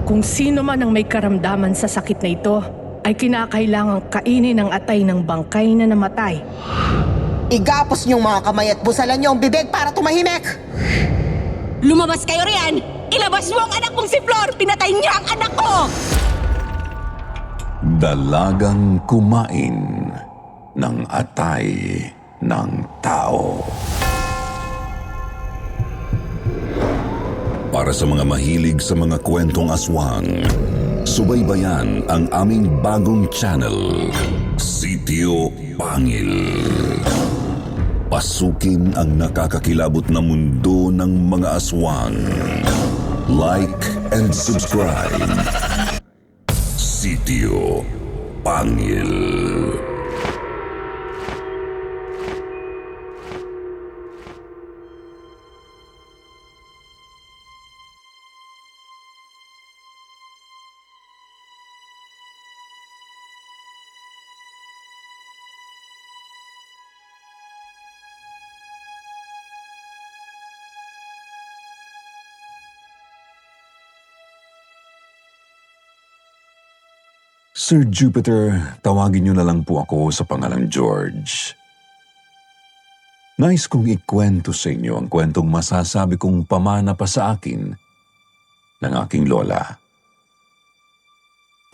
Kung sino man ang may karamdaman sa sakit na ito, ay kinakailangang kainin ang atay ng bangkay na namatay. Igapos niyong mga kamay at busalan niyo ang bibig para tumahimik! Lumabas kayo riyan! Ilabas mo ang anak mong si Flor! Pinatay niya ang anak ko! Dalagang kumain ng atay ng tao. Para sa mga mahilig sa mga kwentong aswang, subaybayan ang aming bagong channel, Sitio Pangil. Pasukin ang nakakakilabot na mundo ng mga aswang. Like and subscribe. Sitio Pangil. Sir Jupiter, tawagin niyo na lang po ako sa pangalang George. Nais kong ikwento sa inyo ang kwentong masasabi kong pamana pa sa akin ng aking lola.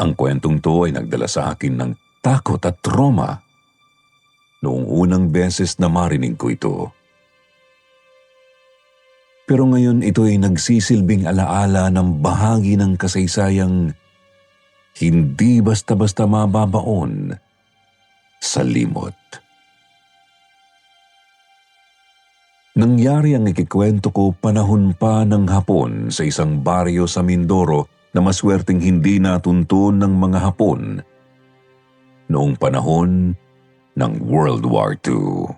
Ang kwentong to ay nagdala sa akin ng takot at trauma noong unang beses na marinig ko ito. Pero ngayon ito ay nagsisilbing alaala ng bahagi ng kasaysayang hindi basta-basta mababaon sa limot. Nangyari ang ikikwento ko panahon pa ng hapon sa isang baryo sa Mindoro na maswerteng hindi natuntun ng mga Hapon noong panahon ng World War II.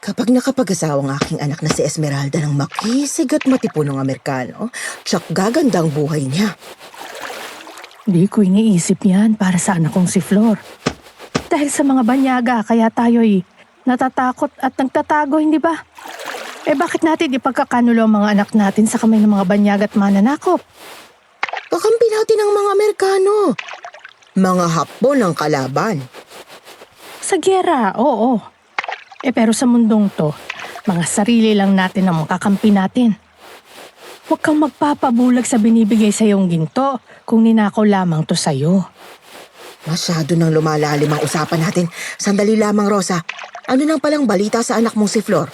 Kapag nakapag-asawa ang aking anak na si Esmeralda ng makisig at matipunong Amerikano, tsak gaganda ang buhay niya. Di ko iniisip yan para sa anak kong si Flor. Dahil sa mga banyaga, kaya tayo'y natatakot at nagtatago, hindi ba? Eh bakit natin ipagkakanulo ang mga anak natin sa kamay ng mga banyaga at mananakop? Kakampi natin ang mga Amerikano. Mga Hapon ang kalaban. Sa gyera, oo. Pero sa mundong to, mga sarili lang natin ang makakampi natin. Huwag kang magpapabulag sa binibigay sa iyong ginto kung ninakaw lamang to sa'yo. Masyado nang lumalalim ang usapan natin. Sandali lamang, Rosa. Ano nang palang balita sa anak mong si Flor?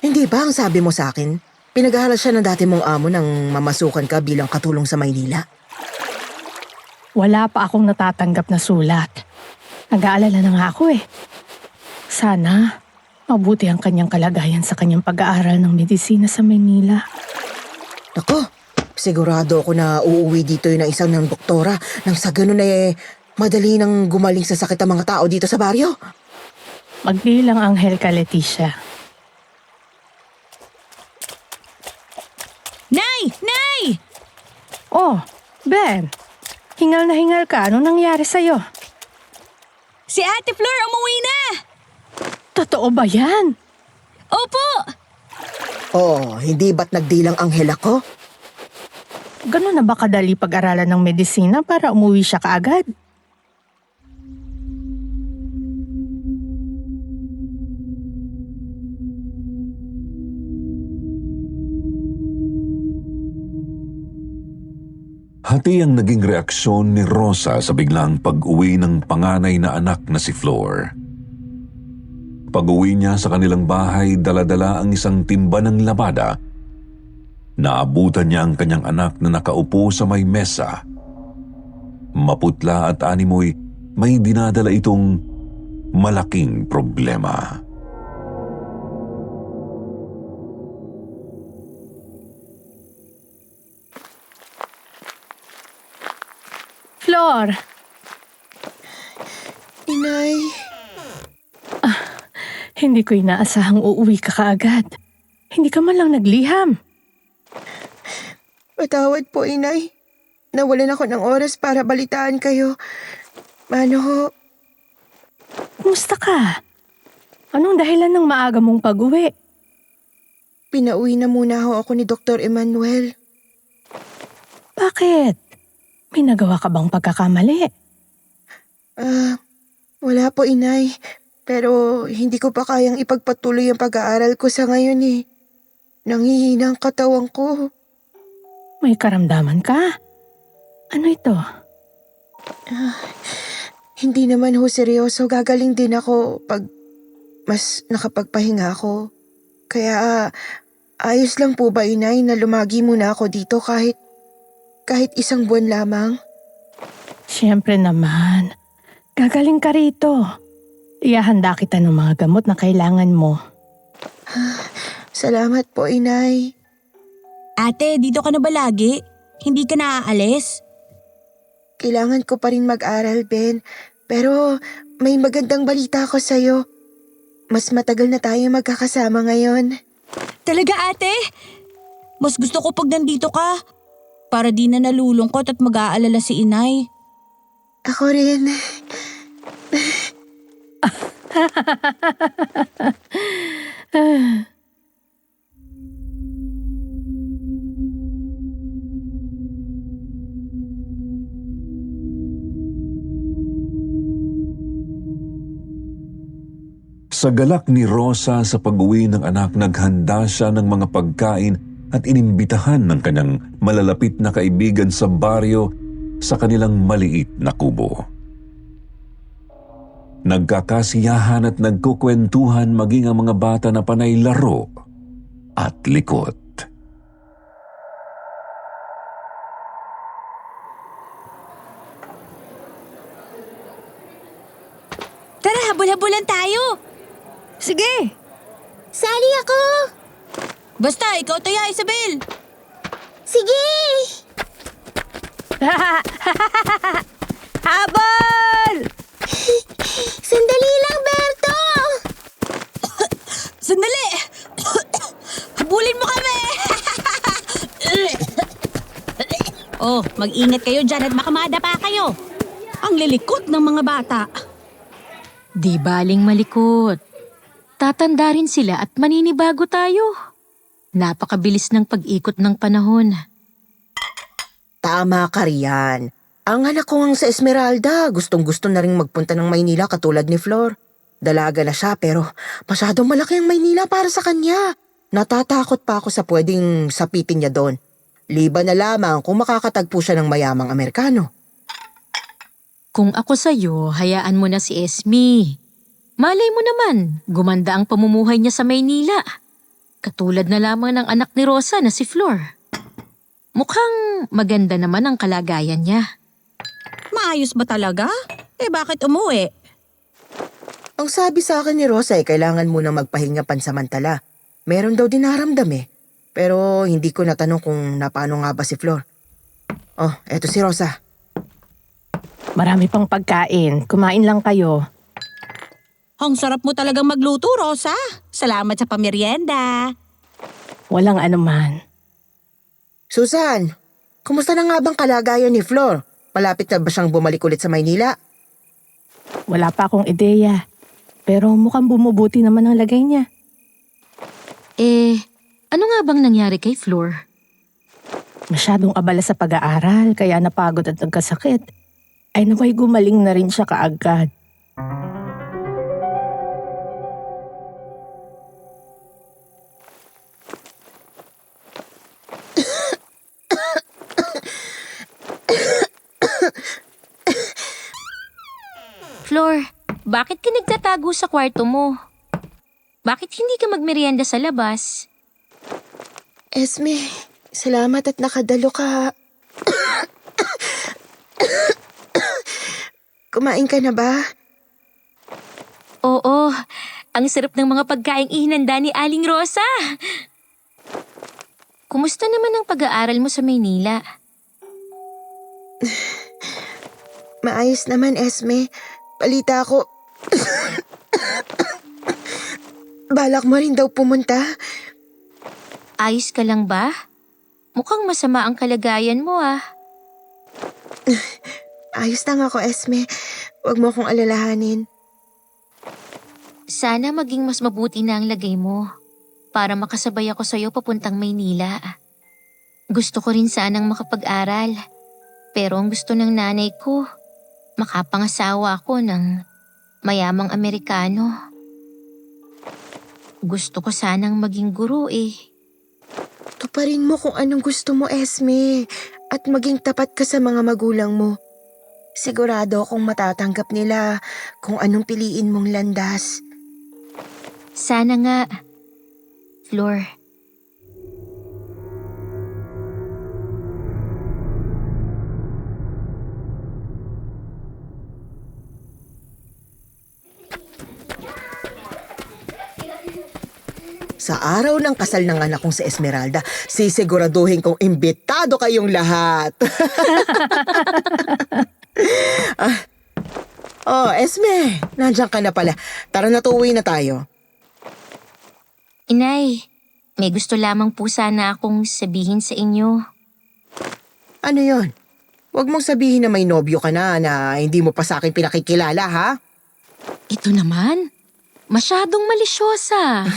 Hindi ba ang sabi mo sa akin? Pinag-aaral siya ng dati mong amo nang mamasukan ka bilang katulong sa Maynila. Wala pa akong natatanggap na sulat. Nag-aalala na nga ako eh. Sana, mabuti ang kanyang kalagayan sa kanyang pag-aaral ng medisina sa Maynila. Nako, sigurado ako na uuwi dito yun na isang ng doktora nang sa ganun madali nang gumaling sa sakit ang mga tao dito sa baryo. Magbilang anghel ka, Leticia. Nay! Nay! Oh, Ben. Hingal na hingal ka. Anong nangyari sa'yo? Si Ate Flor umuwi na! Totoo ba yan? Opo! Oh, hindi ba't nagdilang anghel ako? Ganun na ba kadali pag-aralan ng medisina para umuwi siya kaagad? Hati ang naging reaksyon ni Rosa sa biglang pag-uwi ng panganay na anak na si Flor. Pag-uwi niya sa kanilang bahay, dala-dala ang isang timba ng labada. Naabutan niya ang kanyang anak na nakaupo sa may mesa. Maputla at animoy, may dinadala itong malaking problema. Flor! Inay, Hindi ko inaasahang uuwi ka kaagad. Hindi ka man lang nagliham. patawad po, Inay. Nawalan ako ng oras para balitaan kayo. Ano ho? Kumusta ka? Anong dahilan ng maaga mong pag-uwi? Pinauwi na muna ho ako ni Dr. Emmanuel. Bakit? May nagawa ka bang pagkakamali? Wala po, Inay. Pero hindi ko pa kayang ipagpatuloy ang pag-aaral ko sa ngayon eh. Nanghihina ang katawan ko. May karamdaman ka? Ano ito? Hindi naman ho seryoso. Gagaling din ako pag mas nakapagpahinga ako. Kaya ayos lang po ba, Inay, na lumagi muna ako dito kahit isang buwan lamang? Siyempre naman. Gagaling ka rito. Iahanda kita ng mga gamot na kailangan mo. Salamat po, Inay. Ate, dito ka na ba lagi? Hindi ka naaalis? Kailangan ko pa rin mag-aral, Ben. Pero may magandang balita ako sa'yo. Mas matagal na tayo magkakasama ngayon. Talaga ate? Mas gusto ko pag nandito ka. Para di na nalulungkot at mag-aalala si inay. Ako rin. Sa galak ni Rosa sa pag-uwi ng anak, naghanda siya ng mga pagkain at inimbitahan ng kanyang malalapit na kaibigan sa baryo sa kanilang maliit na kubo. Nagkakasiyahan at nagkukwentuhan maging ang mga bata na panay laro at likot. Tara, habol-habulan tayo. Sige! Sali ako. Basta, ikaw taya, Isabel. Sige! Habol! Sandali lang, Berto! Sandali! Habulin mo kami! Oh, mag-ingat kayo dyan at makamada pa kayo. Ang lilikot ng mga bata. Di baling malikot. Tatanda rin sila at maninibago tayo. Napakabilis ng pag-ikot ng panahon. Tama ka riyan. Ang anak ko ang sa Esmeralda, gustong-gusto na rin magpunta ng Maynila katulad ni Flor. Dalaga na siya pero masyadong malaki ang Maynila para sa kanya. Natatakot pa ako sa pwedeng sapitin niya doon. Liban na lamang kung makakatagpo siya ng mayamang Amerikano. Kung ako sa'yo, hayaan mo na si Esme. Malay mo naman, gumanda ang pamumuhay niya sa Maynila. Katulad na lamang ng anak ni Rosa na si Flor. Mukhang maganda naman ang kalagayan niya. Maayos ba talaga? Eh bakit umuwi? Ang sabi sa akin ni Rosa ay kailangan munang magpahinga pansamantala. Meron daw din naramdam eh. Pero hindi ko natanong kung napano nga ba si Flor. Oh, eto si Rosa. Marami pang pagkain. Kumain lang kayo. Ang sarap mo talagang magluto, Rosa. Salamat sa pamerienda. Walang anuman. Susan, kumusta na nga bang kalagayan ni Flor? Malapit na ba siyang bumalik ulit sa Maynila? Wala pa akong ideya. Pero mukhang bumubuti naman ang lagay niya. Ano nga bang nangyari kay Flor? Masyadong abala sa pag-aaral kaya napagod at nagkasakit. Ay naway gumaling na rin siya kaagad. Flor, bakit ka nagtatago sa kwarto mo? Bakit hindi ka magmerienda sa labas? Esme, salamat at nakadalo ka. Kumain ka na ba? Oo, ang sarap ng mga pagkaing ihinanda ni Aling Rosa. Kumusta naman ang pag-aaral mo sa Maynila? Maayos naman, Esme. Balita ko. Balak mo rin daw pumunta. Ayos ka lang ba? Mukhang masama ang kalagayan mo ah. Ayos lang ako, Esme. Huwag mo akong alalahanin. Sana maging mas mabuti na ang lagay mo para makasabay ako sa'yo papuntang Maynila. Gusto ko rin sanang makapag-aral. Pero ang gusto ng nanay ko, makapangasawa ako ng mayamang Amerikano. Gusto ko sanang maging guro eh. Tuparin mo kung anong gusto mo, Esme. At maging tapat ka sa mga magulang mo. Sigurado akong matatanggap nila kung anong piliin mong landas. Sana nga, Flor. Sa araw ng kasal ng anak kong si Esmeralda, sisiguraduhin kong imbitado kayong lahat. Esme, nandiyan ka na pala. Tara na, tuwi na tayo. Inay, may gusto lamang po sana akong sabihin sa inyo. Ano yon? Huwag mong sabihin na may nobyo ka na hindi mo pa sa akin pinakikilala, ha? Ito naman, masyadong malisyosa.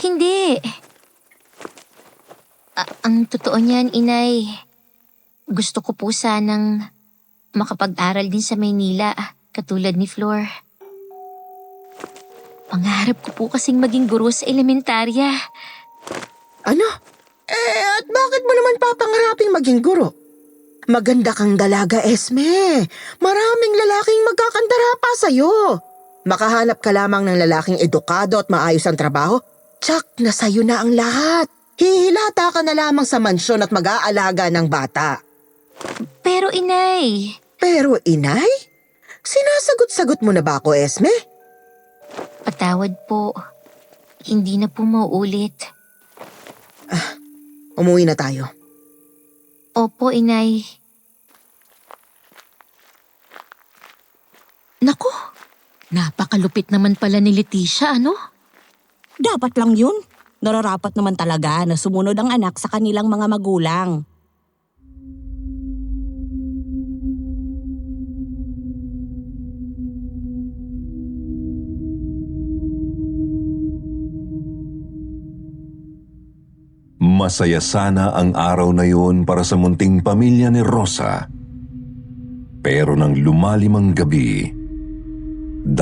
Hindi. Ang totoo niyan, Inay, gusto ko po sanang makapag-aral din sa Maynila, katulad ni Flor. Pangarap ko po kasing maging guro sa elementarya. Ano? At bakit mo naman papangaraping maging guro? Maganda kang dalaga, Esme. Maraming lalaking magkakandara pa sa'yo. Makahanap ka lamang ng lalaking edukado at maayos ang trabaho, tsak na sa'yo na ang lahat. Hihilata ka na lamang sa mansyon at mag-aalaga ng bata. Pero Inay, Pero inay, sinasagot-sagot mo na ba ako, Esme? patawad po. Hindi na po mauulit. Umuwi na tayo. Opo, Inay. Naku, napakalupit naman pala ni Leticia, ano? Dapat lang yun. Nararapat naman talaga na sumunod ang anak sa kanilang mga magulang. Masaya sana ang araw na yun para sa munting pamilya ni Rosa. Pero nang lumalim ang gabi, 2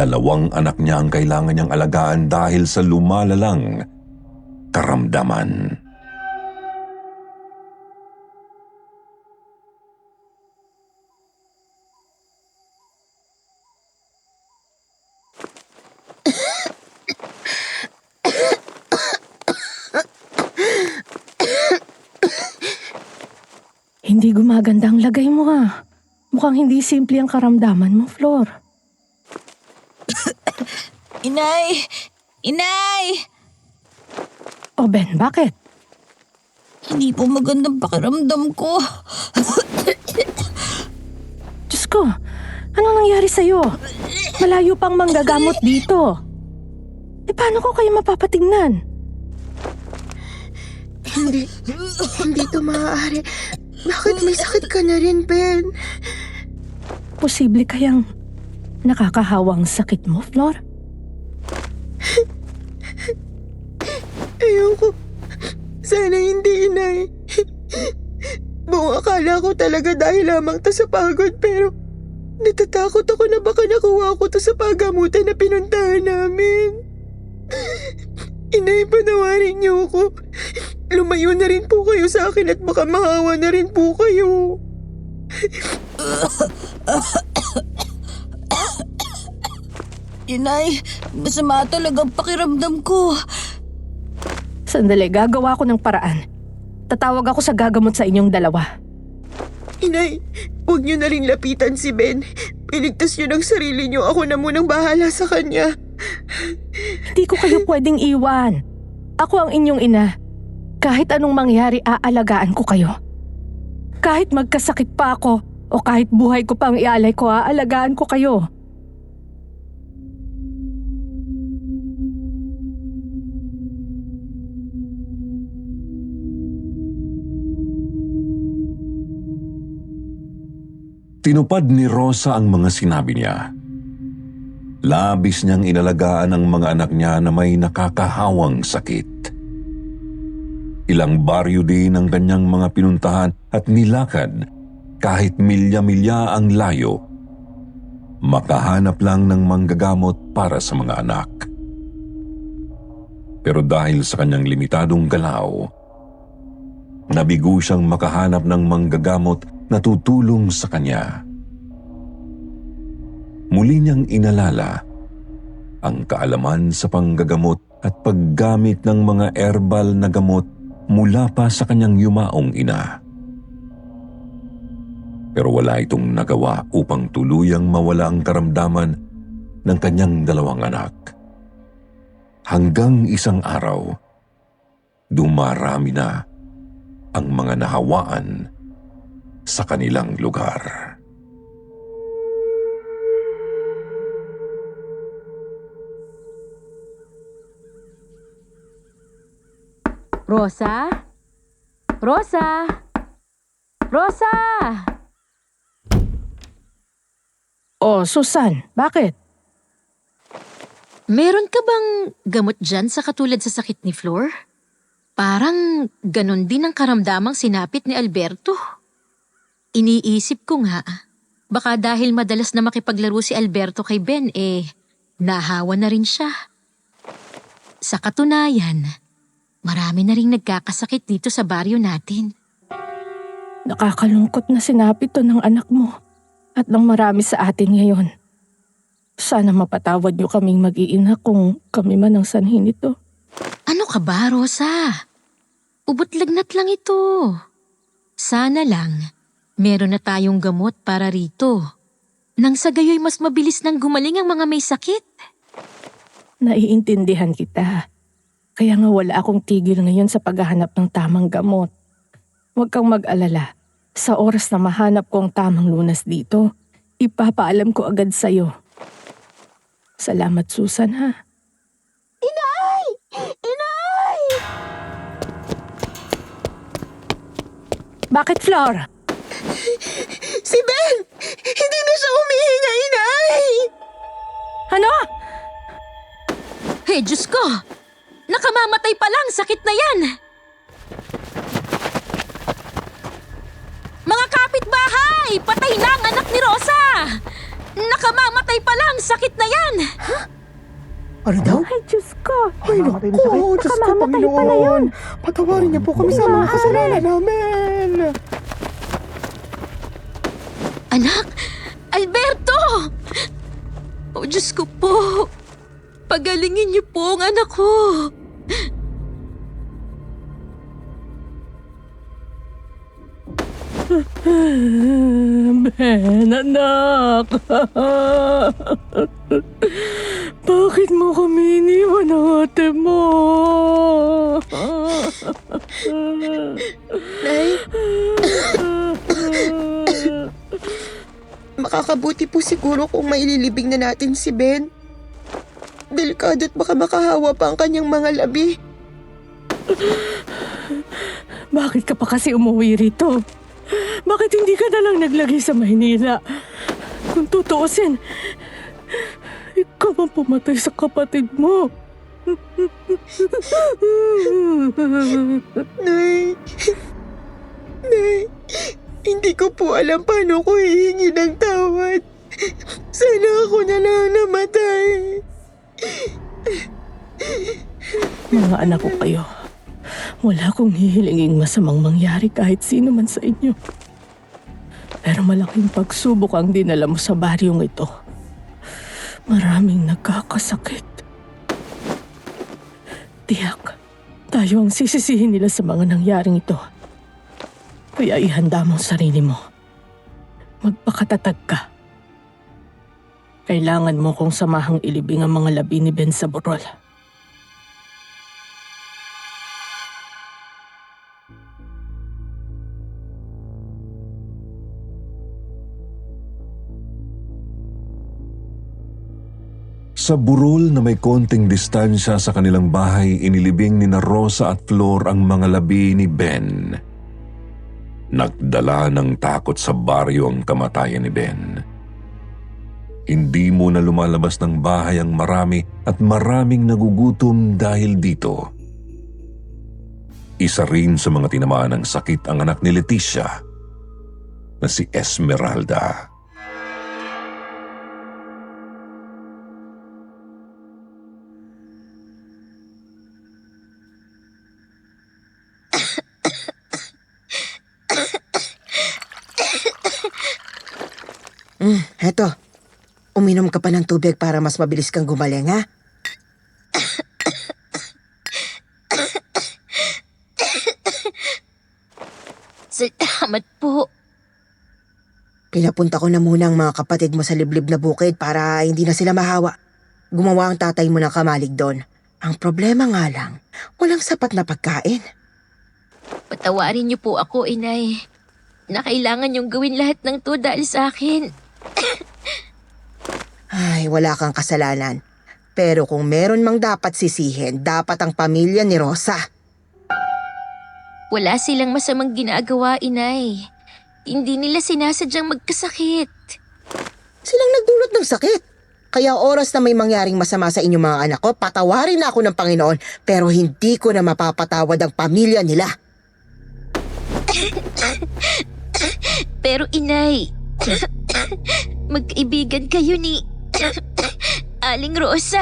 anak niya ang kailangan niyang alagaan dahil sa lumalalang karamdaman. Hindi gumaganda ang lagay mo ha. Mukhang hindi simple ang karamdaman mo, Flor. Inay! Inay! O Ben, bakit? Hindi po magandang pakiramdam ko. Diyos ko, anong nangyari sa'yo? Malayo pang manggagamot dito. Paano ko kayo mapapatignan? Hindi to maaari. Bakit may sakit ka na rin, Ben? Posible kayang nakakahawang sakit mo, Flor? Ayoko. Sana hindi, inay. Buong akala ko talaga dahil lamang to sa pagod, pero natatakot ako na baka nakuha ko to sa pagamutan na pinuntahan namin. Inay, panawarin niyo ako. Lumayo na rin po kayo sa akin at baka mahawa na rin po kayo. Inay, masama talaga ang pakiramdam ko. Sandali, gagawa ko ng paraan. Tatawag ako sa gagamot sa inyong dalawa. Inay, huwag niyo na rin lapitan si Ben. Piligtas niyo ng sarili niyo. Ako na munang bahala sa kanya. Hindi ko kayo pwedeng iwan. Ako ang inyong ina. Kahit anong mangyari, aalagaan ko kayo. Kahit magkasakit pa ako, O kahit buhay ko pang ialay ko, aalagaan ko kayo. Tinupad ni Rosa ang mga sinabi niya. Labis niyang inalagaan ang mga anak niya na may nakakahawang sakit. Ilang baryo din ang kanyang mga pinuntahan at nilakad kahit milya-milya ang layo. Makahanap lang ng manggagamot para sa mga anak. Pero dahil sa kanyang limitadong galaw, nabigo siyang makahanap ng manggagamot na tutulong sa kanya. Muli niyang inalala ang kaalaman sa panggagamot at paggamit ng mga herbal na gamot mula pa sa kanyang yumaong ina. Pero wala itong nagawa upang tuluyang mawala ang karamdaman ng kanyang dalawang anak. Hanggang isang araw, dumarami na ang mga nahawaan sa kanilang lugar. Rosa? Rosa? Rosa! Oh, Susan, bakit? Meron ka bang gamot dyan sa katulad sa sakit ni Flor? Parang ganon din ang karamdamang sinapit ni Alberto. Iniisip ko nga, baka dahil madalas na makipaglaro si Alberto kay Ben nahawa na rin siya. Sa katunayan, marami na rin nagkakasakit dito sa baryo natin. Nakakalungkot na sinapit to ng anak mo at ng marami sa atin ngayon. Sana mapatawad niyo kaming mag-iina kung kami man ang sanhi nito. Ano ka ba, Rosa? Ubot lagnat lang ito. Sana lang, meron na tayong gamot para rito. Nang sa gayoy mas mabilis nang gumaling ang mga may sakit. Naiintindihan kita. Kaya nga wala akong tigil ngayon sa paghahanap ng tamang gamot. Huwag kang mag-alala. Sa oras na mahanap ko ang tamang lunas dito, ipapaalam ko agad sa'yo. Salamat, Susan, ha? Inay! Bakit, Flor? Si Ben! Hindi na siya humihinga, inay! Ano? Hey, Diyos ko! Nakamamatay pa lang, sakit na yan! Mga kapitbahay! Patay na ang anak ni Rosa! Nakamamatay pa lang, sakit na yan! Ano daw? Ay, Diyos ko! Ay, naku, Diyos ko, Nakamamatay pala yun. Patawarin niyo po kami sa mga kasalanan namin. Anak! Alberto! O Diyos ko po! Pagalingin niyo po ang anak ko! Ben, anak! Bakit mo kami iniwan ng ate mo? Nay, makakabuti po siguro kung maililibing na natin si Ben. Delikado at baka makahawa pa ang kanyang mga labi. Bakit ka pa kasi umuwi rito? Bakit hindi ka na lang naglagay sa Maynila? Kung tutuusin, ikaw ang pumatay sa kapatid mo. Nay, hindi ko po alam paano ko hihingi ng tawad. Sana ako na lang namatay. Mga anak ko kayo. Wala akong hihilinging masamang mangyari kahit sino man sa inyo. Pero malaking pagsubok ang dinala mo sa baryong ito. Maraming nagkakasakit. Tiyak, tayo ang sisisihin nila sa mga nangyaring ito. Kaya ihanda mo ang sarili mo. Magpakatatag ka. Kailangan mo kong samahang ilibing ang mga labi ni Ben sa burol. Sa burol na may konting distansya sa kanilang bahay, inilibing ni na Rosa at Flor ang mga labi ni Ben. Nagdala ng takot sa baryo ang kamatayan ni Ben. Hindi muna lumalabas ng bahay ang marami at maraming nagugutom dahil dito. Isa rin sa mga tinamaan ng sakit ang anak ni Leticia na si Esmeralda. Heto. Uminom ka pa ng tubig para mas mabilis kang gumaling, ha? Salamat po. Pinapunta ko na muna ang mga kapatid mo sa liblib na bukid para hindi na sila mahawa. Gumawa ang tatay mo ng kamalig doon. Ang problema nga lang, walang sapat na pagkain. Patawarin niyo po ako, Inay. Na kailangan niyong gawin lahat ng to dahil sa akin. Ay, wala kang kasalanan. Pero kung meron mang dapat sisihin, dapat ang pamilya ni Rosa. Wala silang masamang ginagawa, Inay. Hindi nila sinasadyang magkasakit. Silang nagdulot ng sakit. Kaya oras na may mangyaring masama sa inyong mga anak ko, patawarin na ako ng Panginoon, pero hindi ko na mapapatawad ang pamilya nila. Pero Inay, magkaibigan kayo ni Aling Rosa.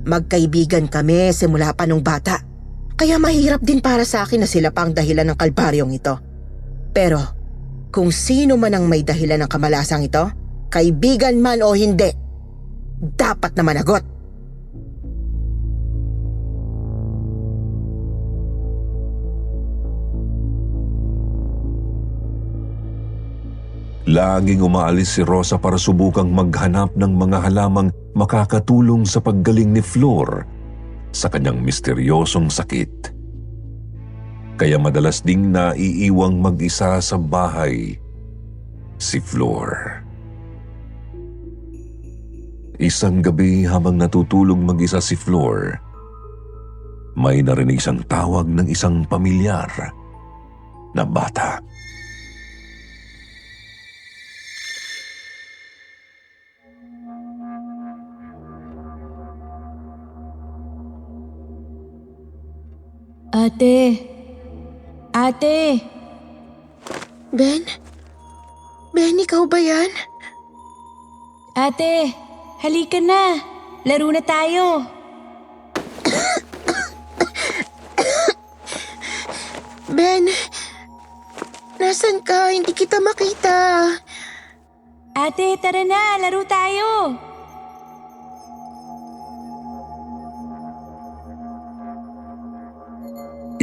Magkaibigan kami simula pa nung bata. Kaya mahirap din para sa akin na sila pa ang dahilan ng kalbaryong ito. Pero kung sino man ang may dahilan ng kamalasang ito, kaibigan man o hindi, dapat na managot. Laging umaalis si Rosa para subukang maghanap ng mga halamang makakatulong sa paggaling ni Flor sa kanyang misteryosong sakit. Kaya madalas ding naiiwang mag-isa sa bahay si Flor. Isang gabi habang natutulog mag-isa si Flor, may narinig siyang tawag ng isang pamilyar na bata. Ate! Ate! Ben? Ben, ikaw ba yan? Ate! Halika na! Laro na tayo! Ben, nasan ka? Hindi kita makita. Ate, tara na! Laro tayo!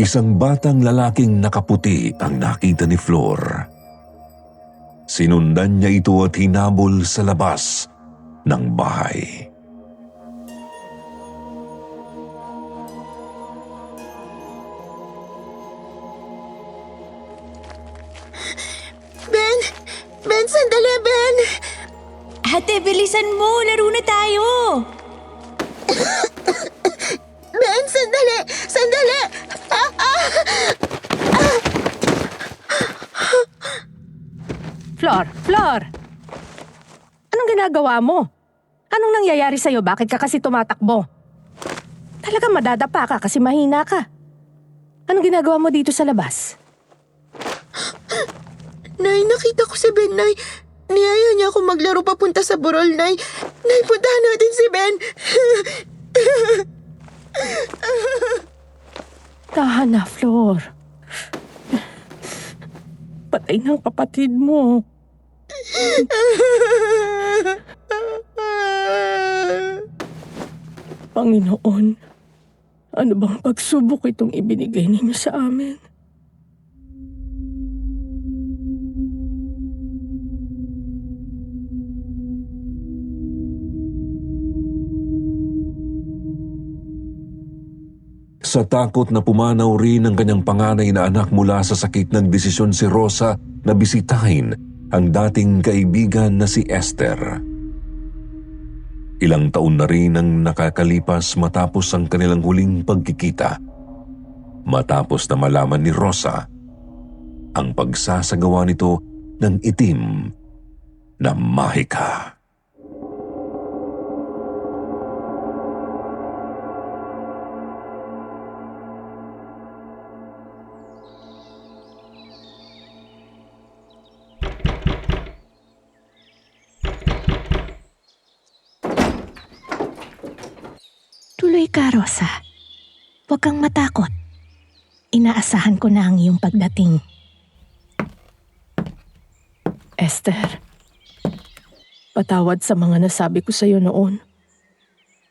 Isang batang lalaking nakaputi ang nakita ni Flor. Sinundan niya ito at hinabol sa labas ng bahay. Ben! Ben, sandali, Ben! Ate, bilisan mo! Laro na tayo! Ben, sandali! Sandali! Flor! Flor! Anong ginagawa mo? Anong nangyayari sa'yo? Bakit ka kasi tumatakbo? Talagang madadapa ka kasi mahina ka. Anong ginagawa mo dito sa labas? Nay, nakita ko si Ben, Nay. Niyaya niya ako maglaro papunta sa burol, Nay. Nay, puntahan natin si Ben. Tahan na, Flor. Patay ng kapatid mo. Panginoon, ano bang pagsubok itong ibinigay ninyo sa amin? Sa takot na pumanaw rin ang kanyang panganay na anak mula sa sakit, nagdesisyon si Rosa na bisitahin ang dating kaibigan na si Esther. Ilang taon na rin ang nakakalipas matapos ang kanilang huling pagkikita. Matapos na malaman ni Rosa ang pagsasagawa nito ng itim na mahika. Tuloy ka, Rosa. Huwag kang matakot. Inaasahan ko na ang iyong pagdating. Esther, patawad sa mga nasabi ko sa iyo noon.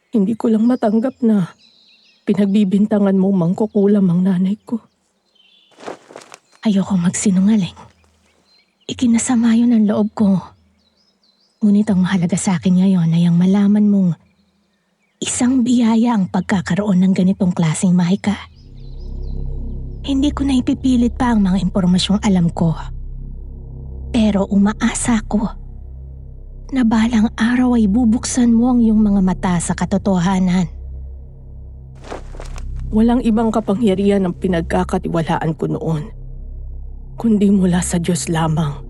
Hindi ko lang matanggap na pinagbibintangan mong mangkukulam ang nanay ko. Ayoko magsinungaling. Ikinasama yun ang loob ko. Ngunit ang mahalaga sa akin ngayon ay ang malaman mong isang biyaya ang pagkakaroon ng ganitong klaseng mahika. Hindi ko na ipipilit pa ang mga impormasyong alam ko. Pero umaasa ko na balang araw ay bubuksan mo ang iyong mga mata sa katotohanan. Walang ibang kapangyarihan ang pinagkakatiwalaan ko noon, kundi mula sa Diyos lamang.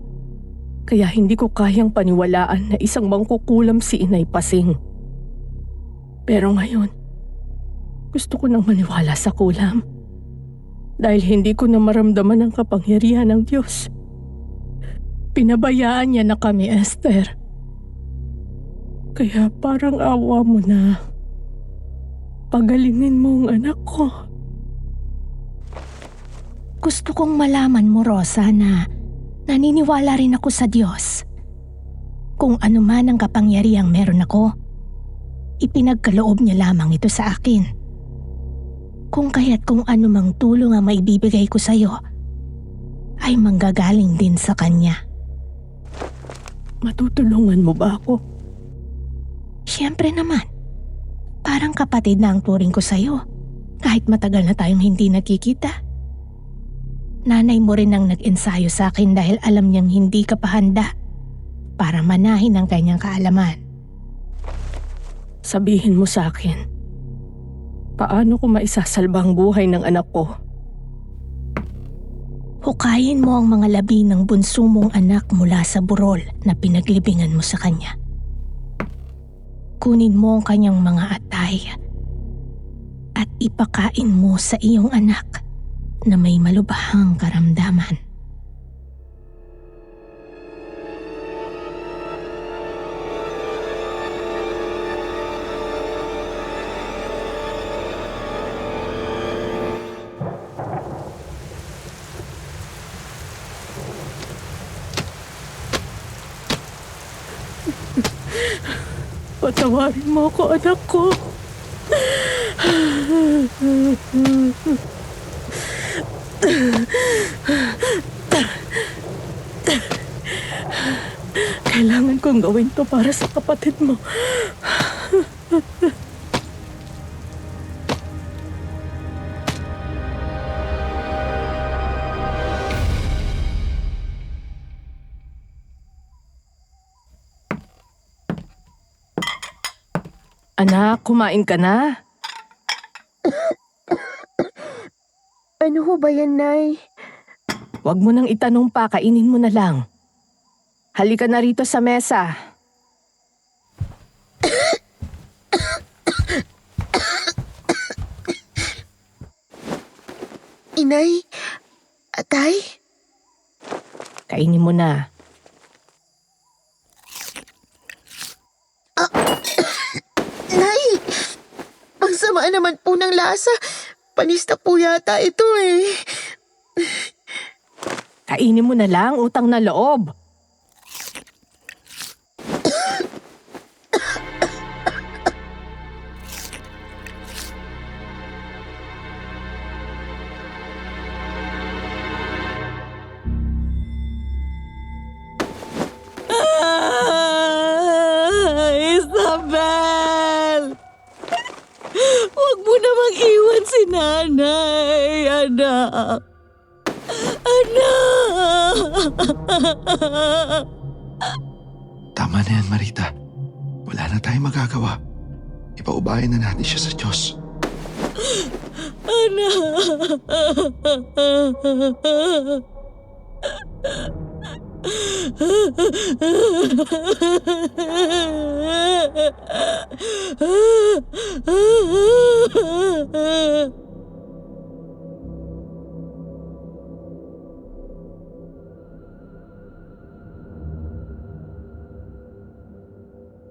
Kaya hindi ko kayang paniwalaan na isang mangkukulam si Inay Pasing. Pero ngayon, gusto ko nang maniwala sa kulam. Dahil hindi ko na maramdaman ang kapangyarihan ng Diyos. Pinabayaan niya na kami, Esther. Kaya parang awa mo na. Pagalingin mo ang anak ko. Gusto kong malaman mo, Rosa, na naniniwala rin ako sa Diyos. Kung ano man ang kapangyarihang meron ako, ipinagkaloob niya lamang ito sa akin. Kung kaya't kung anumang tulong ang maibibigay ko sa iyo, ay manggagaling din sa Kanya. Matutulungan mo ba ako? Siyempre naman. Parang kapatid na ang turing ko sa iyo, kahit matagal na tayong hindi nagkikita. Nanay mo rin ang nag-ensayo sa akin dahil alam niyang hindi ka pa handa para manahin ang kanyang kaalaman. Sabihin mo sa akin, paano ko maisasalba ang buhay ng anak ko? Hukayin mo ang mga labi ng bunso mong anak mula sa burol na pinaglibingan mo sa kanya. Kunin mo ang kanyang mga atay at ipakain mo sa iyong anak na may malubhang karamdaman. Patawarin mo ako, anak ko. Kailangan kong gawin to para sa kapatid mo. Anak, kumain ka na? Ano ho ba yan, Nay? Huwag mo nang itanong pa, kainin mo na lang. Halika na rito sa mesa. Inay? Atay? Kainin mo na. Nay! Ang sama naman po ng lasa. Panista po yata ito eh. Kainin mo na lang, utang na loob. Isabel! Huwag mo namang iwan si nanay, anak. Anak! Tama na yan, Marita. Wala na tayong magagawa. Ipaubayan na natin siya sa Diyos.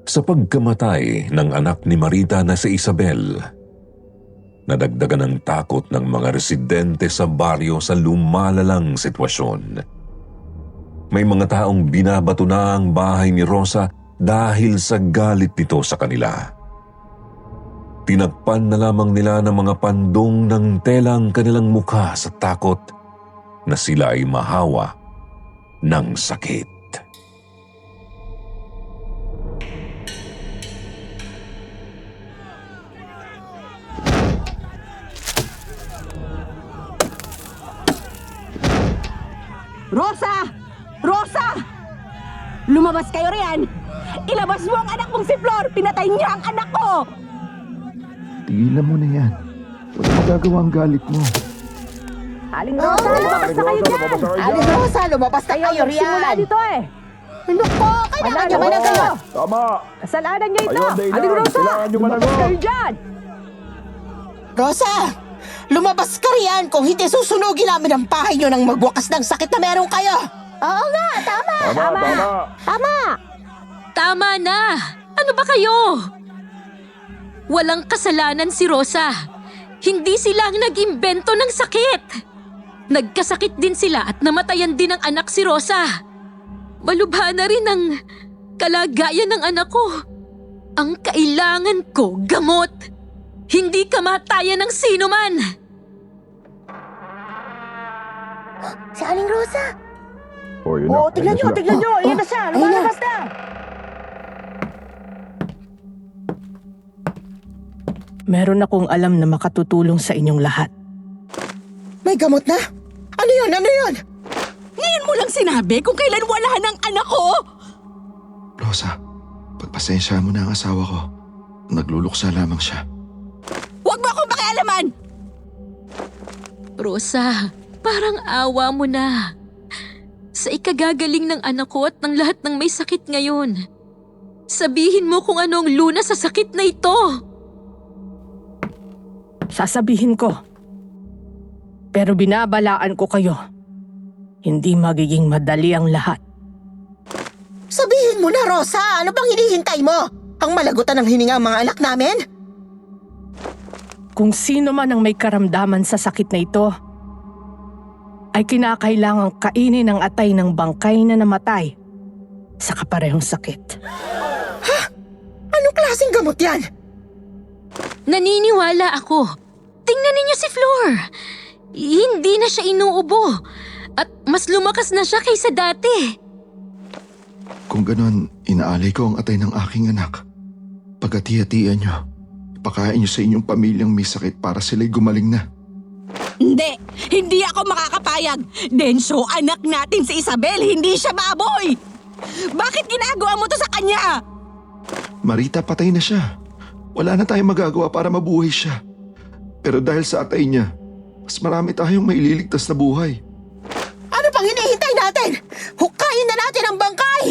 Sa pagkamatay ng anak ni Marita na si Isabel, nadagdagan ng takot ng mga residente sa baryo sa lumalalang sitwasyon. May mga taong binabato na ang bahay ni Rosa dahil sa galit nito sa kanila. Tinakpan na lamang nila ng mga pandong ng telang kanilang mukha sa takot na sila ay mahawa ng sakit. Rosa! Rosa! Lumabas kayo riyan! Ilabas mo ang anak mong si Flor! Pinatay niya ang anak ko! Tigilan mo na yan. Wala magagawa ang galit mo. Aling Rosa, lumabas na kayo dyan! Aling Rosa, lumabas na kayo Simula riyan! dito eh! Naku, kailangan niya managot! Tama! Kasalanan niyo ito! Ayun, Daylan, Aling Rosa! kailangan niyo Lumabas managot. kayo dyan! Rosa! Lumabas ka riyan kung hindi susunugin namin ang bahay niyo nang magwakas ng sakit na meron kayo! Oo nga, tama! Tama! Tama na! Ano ba kayo? Walang kasalanan si Rosa. Hindi sila ang nag-imbento ng sakit. Nagkasakit din sila at namatayan din ang anak si Rosa. Malubha na rin ang kalagayan ng anak ko. Ang kailangan ko, gamot. Hindi kamatayan ng sino man. Si Aling Rosa! Oh, yun na. tignan nyo! Iyan na siya! Lumalabas na! Meron akong alam na makatutulong sa inyong lahat. May gamot na? Ano yun? Ano yun? Ngayon mo lang sinabi kung kailan wala ng anak ko! Rosa, pagpasensyahan mo na ang asawa ko. Nagluluksa lamang siya. Huwag mo akong pakialaman! Rosa, parang awa mo na. Sa ikagagaling ng anak ko at ng lahat ng may sakit ngayon. Sabihin mo kung ano ang lunas sa sakit na ito. Sasabihin ko. Pero binabalaan ko kayo. Hindi magiging madali ang lahat. Sabihin mo na, Rosa! Ano bang hinihintay mo? Ang malagutan ng hininga ang mga anak namin? Kung sino man ang may karamdaman sa sakit na ito, ay kinakailangang kainin ang atay ng bangkay na namatay sa kaparehong sakit. Anong klaseng gamot yan? Naniniwala ako. Tingnan ninyo si Flor. Hindi na siya inuubo. At mas lumakas na siya kaysa dati. Kung ganon, inaalay ko ang atay ng aking anak. Pagkati-hatian nyo, ipakain nyo sa inyong pamilyang may sakit para sila'y gumaling na. Hindi! Hindi ako makakapayag! Densyo, anak natin si Isabel, hindi siya baboy! Bakit ginagawa mo to sa kanya? Marita, patay na siya. Wala na tayong magagawa para mabuhay siya. Pero dahil sa atay niya, mas marami tayong maililigtas na buhay. Ano pang hinihintay natin? Hukayin na natin ang bangkay!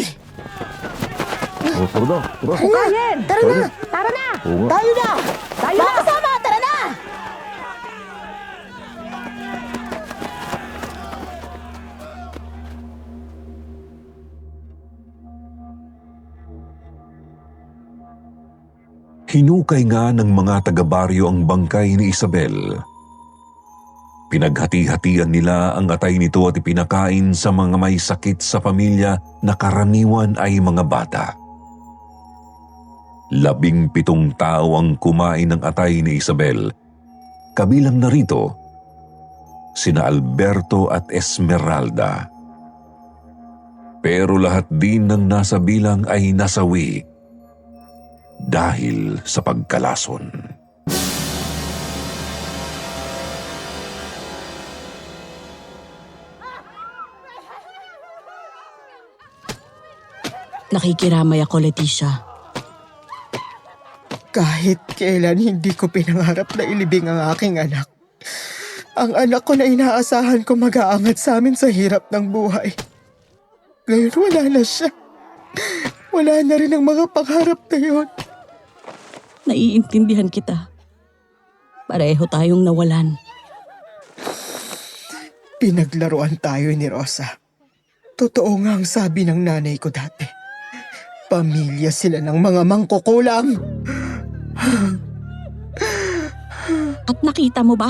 Tara na. Hukayin! Tara na! Tara na! Tayo na! Tayo Mga na! kasama, tara na! Hinukay nga ng mga taga-baryo ang bangkay ni Isabel. Pinaghati-hatian nila ang atay nito at ipinakain sa mga may sakit sa pamilya na karaniwan ay mga bata. 17 tao ang kumain ng atay ni Isabel. Kabilang na rito, sina Alberto at Esmeralda. Pero lahat din ng nasa bilang ay nasawi dahil sa pagkalason. Nakikiramay ako, Leticia. Kahit kailan hindi ko pinangarap na ilibing ang aking anak. Ang anak ko na inaasahan ko mag-aangat sa amin sa hirap ng buhay. Ngayon wala na siya. Wala na rin ang mga pangarap na yun. Naiintindihan kita. Pareho tayong nawalan. Pinaglaruan tayo ni Rosa. Totoo nga ang sabi ng nanay ko dati. Pamilya sila ng mga mangkukulam. At nakita mo ba?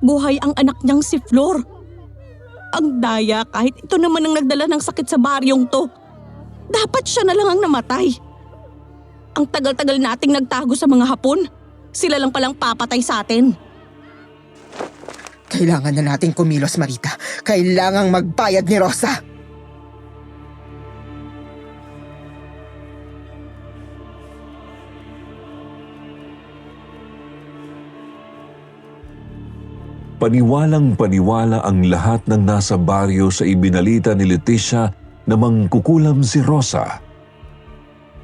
Buhay ang anak niyang si Flor. Ang daya kahit ito naman ang nagdala ng sakit sa baryong to. Dapat siya na lang ang namatay. Ang tagal-tagal nating nagtago sa mga Hapon. Sila lang palang papatay sa atin. Kailangan na nating kumilos, Marita. Kailangang magbayad ni Rosa. Paniwalang paniwala ang lahat ng nasa baryo sa ibinalita ni Leticia na mangkukulam si Rosa.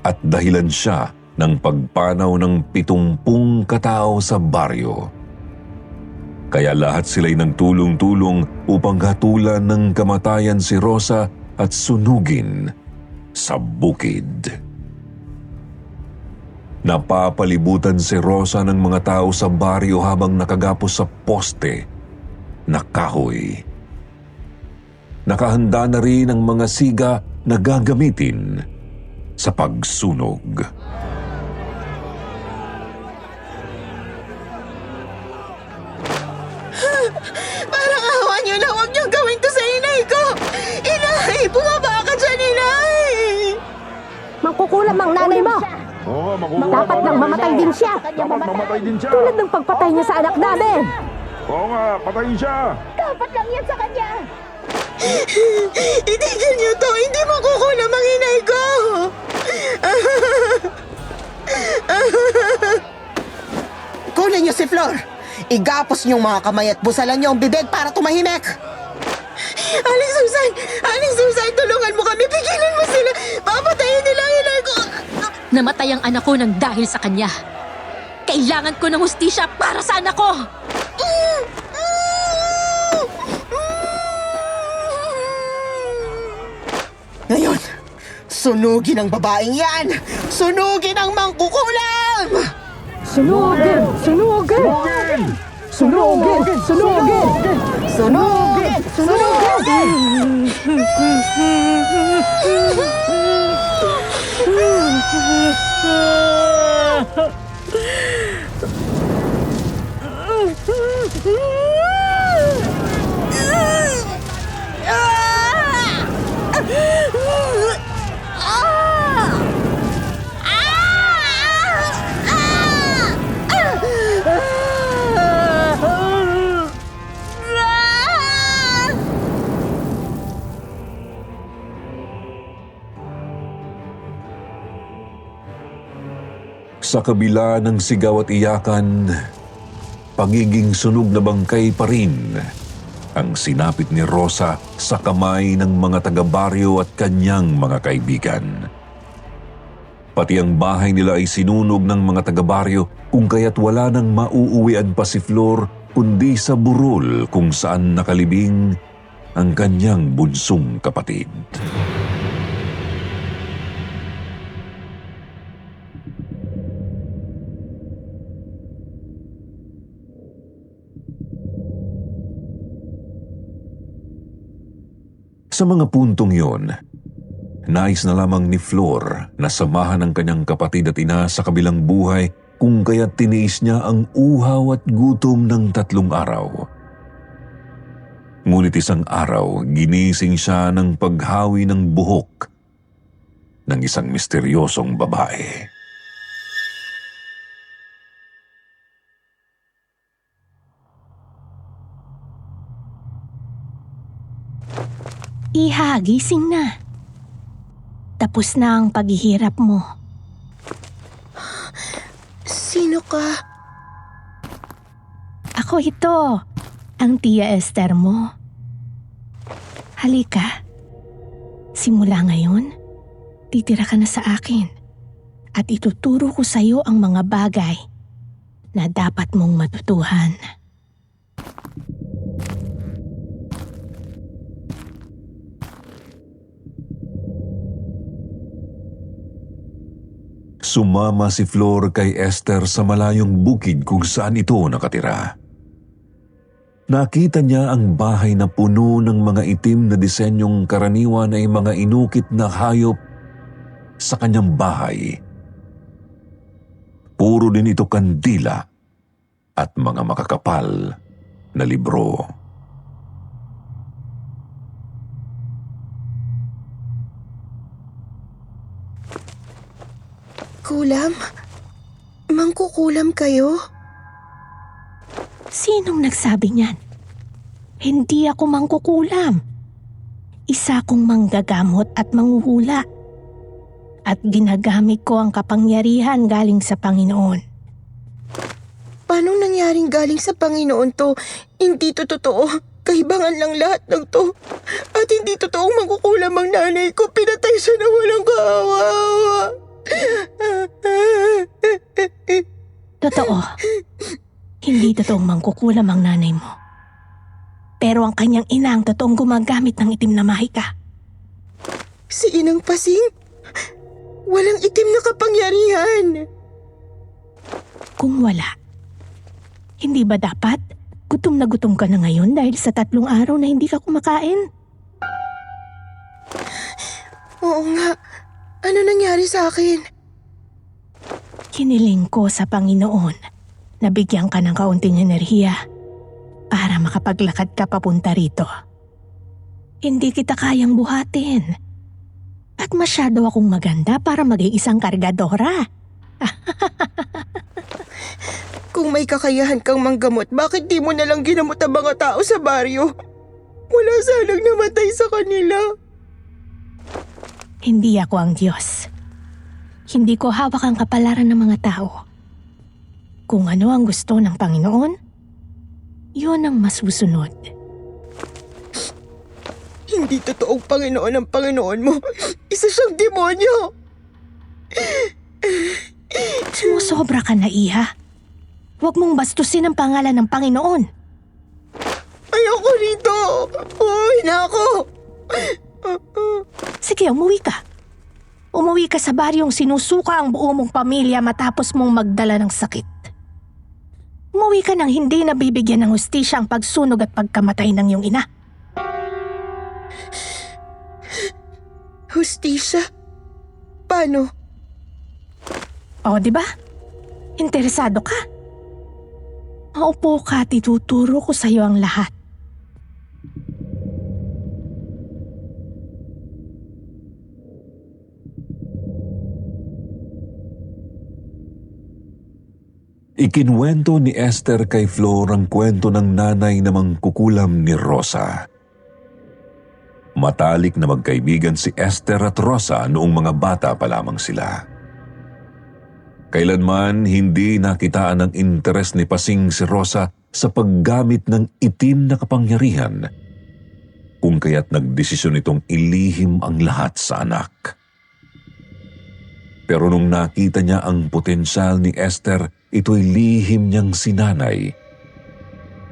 At dahilan siya ng pagpanaw ng 70 katao sa baryo. Kaya lahat sila'y nagtulong-tulong upang hatulan ng kamatayan si Rosa at sunugin sa bukid. Napapalibutan si Rosa ng mga tao sa baryo habang nakagapos sa poste na kahoy. Nakahanda na rin ang mga siga na gagamitin sa pagsunog. Parang awa niyo na huwag niyong gawin to sa inay ko. Inay, bumaba ka dyan, inay. Mangkukulam ang nanay mo. Oo, makukuha Dapat lang mamatay din siya. Dapat mamatay din siya. Tulad ng pagpatay niya sa anak namin. Oo nga, patayin siya. Dapat lang yan sa kanya. Itigil niyo to. Hindi makukulam ang inay ko. Kunin niyo si Flor. Igapos niyong mga kamay at busalan niyo ang bibig para tumahimik. Aling Susan, tulungan mo kami. Pigilan mo sila. Papatayin nila ang inay ko. Namatay ang anak ko nang dahil sa kanya. Kailangan ko ng hustisya para sa anak ko! Ngayon, sunugin ang babaeng yan! Sunugin ang mangkukulam! Sunugin! Sunugin! Sunugin! Sunugin! Sunugin! Sunugin! Sa kabila ng sigaw at iyakan, pagiging sunog na bangkay pa rin ang sinapit ni Rosa sa kamay ng mga taga-baryo at kanyang mga kaibigan. Pati ang bahay nila ay sinunog ng mga taga-baryo kung kaya't wala nang mauuwian pa si Flor kundi sa burol kung saan nakalibing ang kanyang bunsong kapatid. Sa mga puntong yon, nais na lamang ni Flor na samahan ang kanyang kapatid at ina sa kabilang buhay kung kaya't tiniis niya ang uhaw at gutom ng 3 araw. Ngunit isang araw, ginising siya ng paghawi ng buhok ng isang misteryosong babae. Iha, gising na. Tapos na ang paghihirap mo. Sino ka? Ako ito, ang Tia Esther mo. Halika. Simula ngayon, titira ka na sa akin. At ituturo ko sa iyo ang mga bagay na dapat mong matutuhan. Sumama si Flor kay Esther sa malayong bukid kung saan ito nakatira. Nakita niya ang bahay na puno ng mga itim na disenyong karaniwan ay mga inukit na hayop sa kanyang bahay. Puro din ito kandila at mga makakapal na libro. Kulam? Mangkukulam kayo? Sinong nagsabi niyan? Hindi ako mangkukulam. Isa akong manggagamot at manghuhula. At ginagamit ko ang kapangyarihan galing sa Panginoon. Paano nangyaring galing sa Panginoon to? Hindi to totoo. Kaibangan lang lahat ng to. At hindi totoong mangkukulam ang nanay ko. Pinatay siya na walang kaawa-awa. Totoo. Hindi totoong mangkukulam ang nanay mo. Pero ang kanyang ina ang totoong gumagamit ng itim na mahika. Si Inang Pasing? Walang itim na kapangyarihan. Kung wala, hindi ba dapat gutom na gutom ka na ngayon dahil sa 3 araw na hindi ka kumakain? Oo nga. Ano nangyari sa akin? Hiniling ko sa Panginoon na bigyan ka ng kaunting enerhiya para makapaglakad ka papunta rito. Hindi kita kayang buhatin. At masyado akong maganda para maging isang kargadora. Kung may kakayahan kang manggamot, bakit di mo nalang ginamot ang mga tao sa baryo? Wala sanang namatay sa kanila. Hindi ako ang Diyos. Hindi ko hawak ang kapalaran ng mga tao. Kung ano ang gusto ng Panginoon, yun ang masusunod. Hindi totoong Panginoon ang Panginoon mo. Isa siyang demonyo. Sumusobra ka na, Iha. Huwag mong bastusin ang pangalan ng Panginoon. Ayoko rito. Uy na ako. Sige, umuwi ka. Umuwi ka sa baryong sinusuka ang buo mong pamilya matapos mong magdala ng sakit. Umuwi ka nang hindi nabibigyan ng hustisya ang pagsunog at pagkamatay ng iyong ina. Hustisya? Paano? O, di ba? Interesado ka? Maupo ka at ituturo ko sa iyo ang lahat. Ikinwento ni Esther kay Flor ang kwento ng nanay na mangkukulam ni Rosa. Matalik na magkaibigan si Esther at Rosa noong mga bata pa lamang sila. Kailanman hindi nakitaan ng interes ni Pasing si Rosa sa paggamit ng itim na kapangyarihan, kung kaya't nagdesisyon itong ilihim ang lahat sa anak. Pero nung nakita niya ang potensyal ni Esther, ito'y lihim niyang sinanay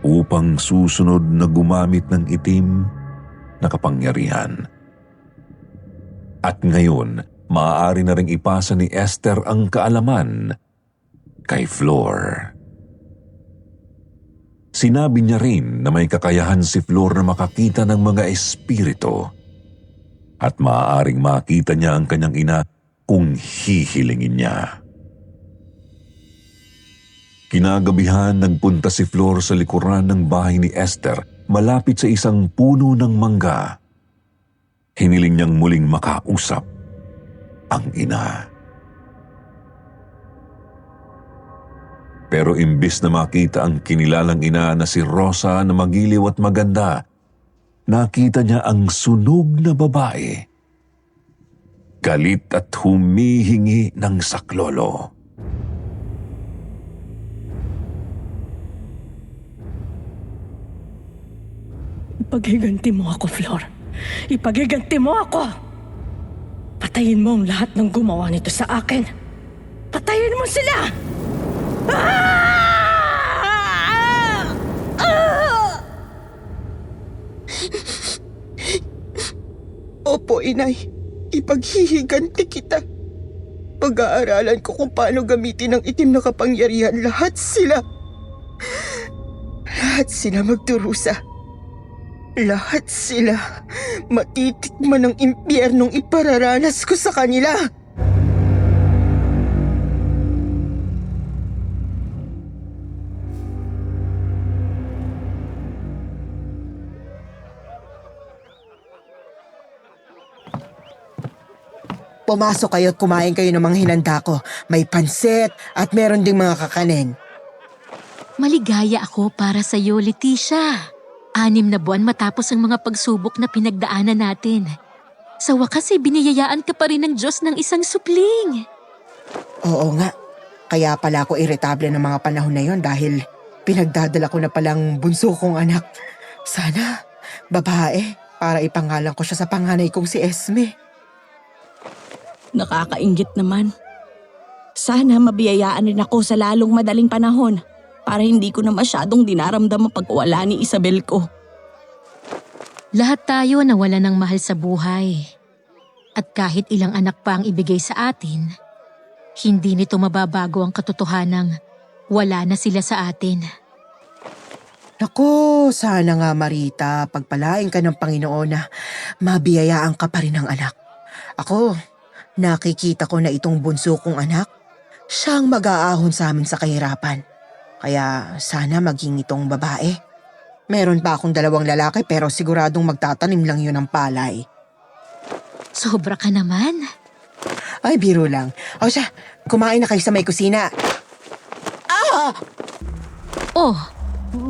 upang susunod na gumamit ng itim na kapangyarihan. At ngayon, maaari na ring ipasa ni Esther ang kaalaman kay Flor. Sinabi niya rin na may kakayahan si Flor na makakita ng mga espiritu at maaaring makita niya ang kanyang ina kung hihilingin niya. Kinagabihan nagpunta si Flor sa likuran ng bahay ni Esther malapit sa isang puno ng mangga. Hiniling niyang muling makausap ang ina. Pero imbis na makita ang kinilalang ina na si Rosa na magiliw at maganda, nakita niya ang sunog na babae. Galit at humihingi ng saklolo. Ipagiganti mo ako, Flor. Ipagiganti mo ako! Patayin mo ang lahat ng gumawa nito sa akin. Patayin mo sila! Ah! Ah! Opo, inay. Ipaghihiganti kita. Pag-aaralan ko kung paano gamitin ang itim na kapangyarihan. Lahat sila magdurusa. Lahat sila matitikman ng impyernong ipararanas ko sa kanila. Pumasok kayo at kumain kayo ng mga hinanda ko. May pansit at meron ding mga kakanin. Maligaya ako para sa iyo, Leticia. 6 na buwan matapos ang mga pagsubok na pinagdaanan natin. Sa wakas ay biniyayaan ka pa rin ng Diyos ng isang supling. Oo nga. Kaya pala ako iritable ng mga panahon na yon dahil pinagdadala ko na palang bunso kong anak. Sana, babae, para ipangalan ko siya sa panganay kong si Esme. Nakakainggit naman. Sana mabiyayaan rin ako sa lalong madaling panahon para hindi ko na masyadong dinaramdam ang pagwala ni Isabel ko. Lahat tayo nawala ng mahal sa buhay. At kahit ilang anak pa ang ibigay sa atin, hindi nito mababago ang katotohanang wala na sila sa atin. Naku, sana nga Marita, pagpalain ka ng Panginoon na mabiyayaan ka pa rin ng anak. Ako, nakikita ko na itong bunso kong anak, siyang mag-aahon sa amin sa kahirapan. Kaya sana maging itong babae. Meron pa akong 2 lalaki pero siguradong magtatanim lang yun ng palay. Sobra ka naman. Ay, biro lang. O siya, kumain na kayo sa may kusina. Oh,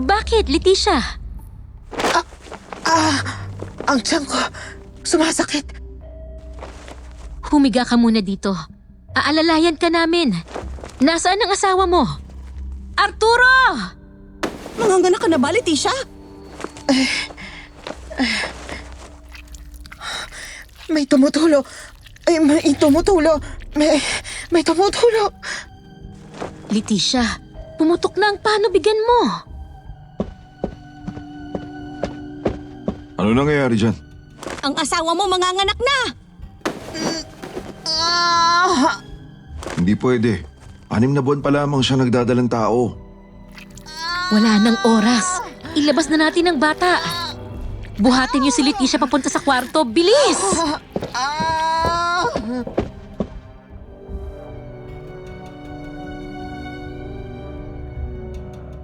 bakit, Leticia? Ang tiyan ko, sumasakit. Humiga ka muna dito. Aalalayan ka namin. Nasaan ang asawa mo? Arturo! Manganganak ka na ba, Leticia? May tumutulo. Ay, may tumutulo. May tumutulo. Leticia, pumutok na ang panubigan mo. Ano nangyayari dyan? Ang asawa mo manganganak na! Hindi pwede. 6 na buwan pa lamang siya nagdadalang tao. Wala nang oras. Ilabas na natin ang bata. Buhatin niyo si Leticia papunta sa kwarto. Bilis!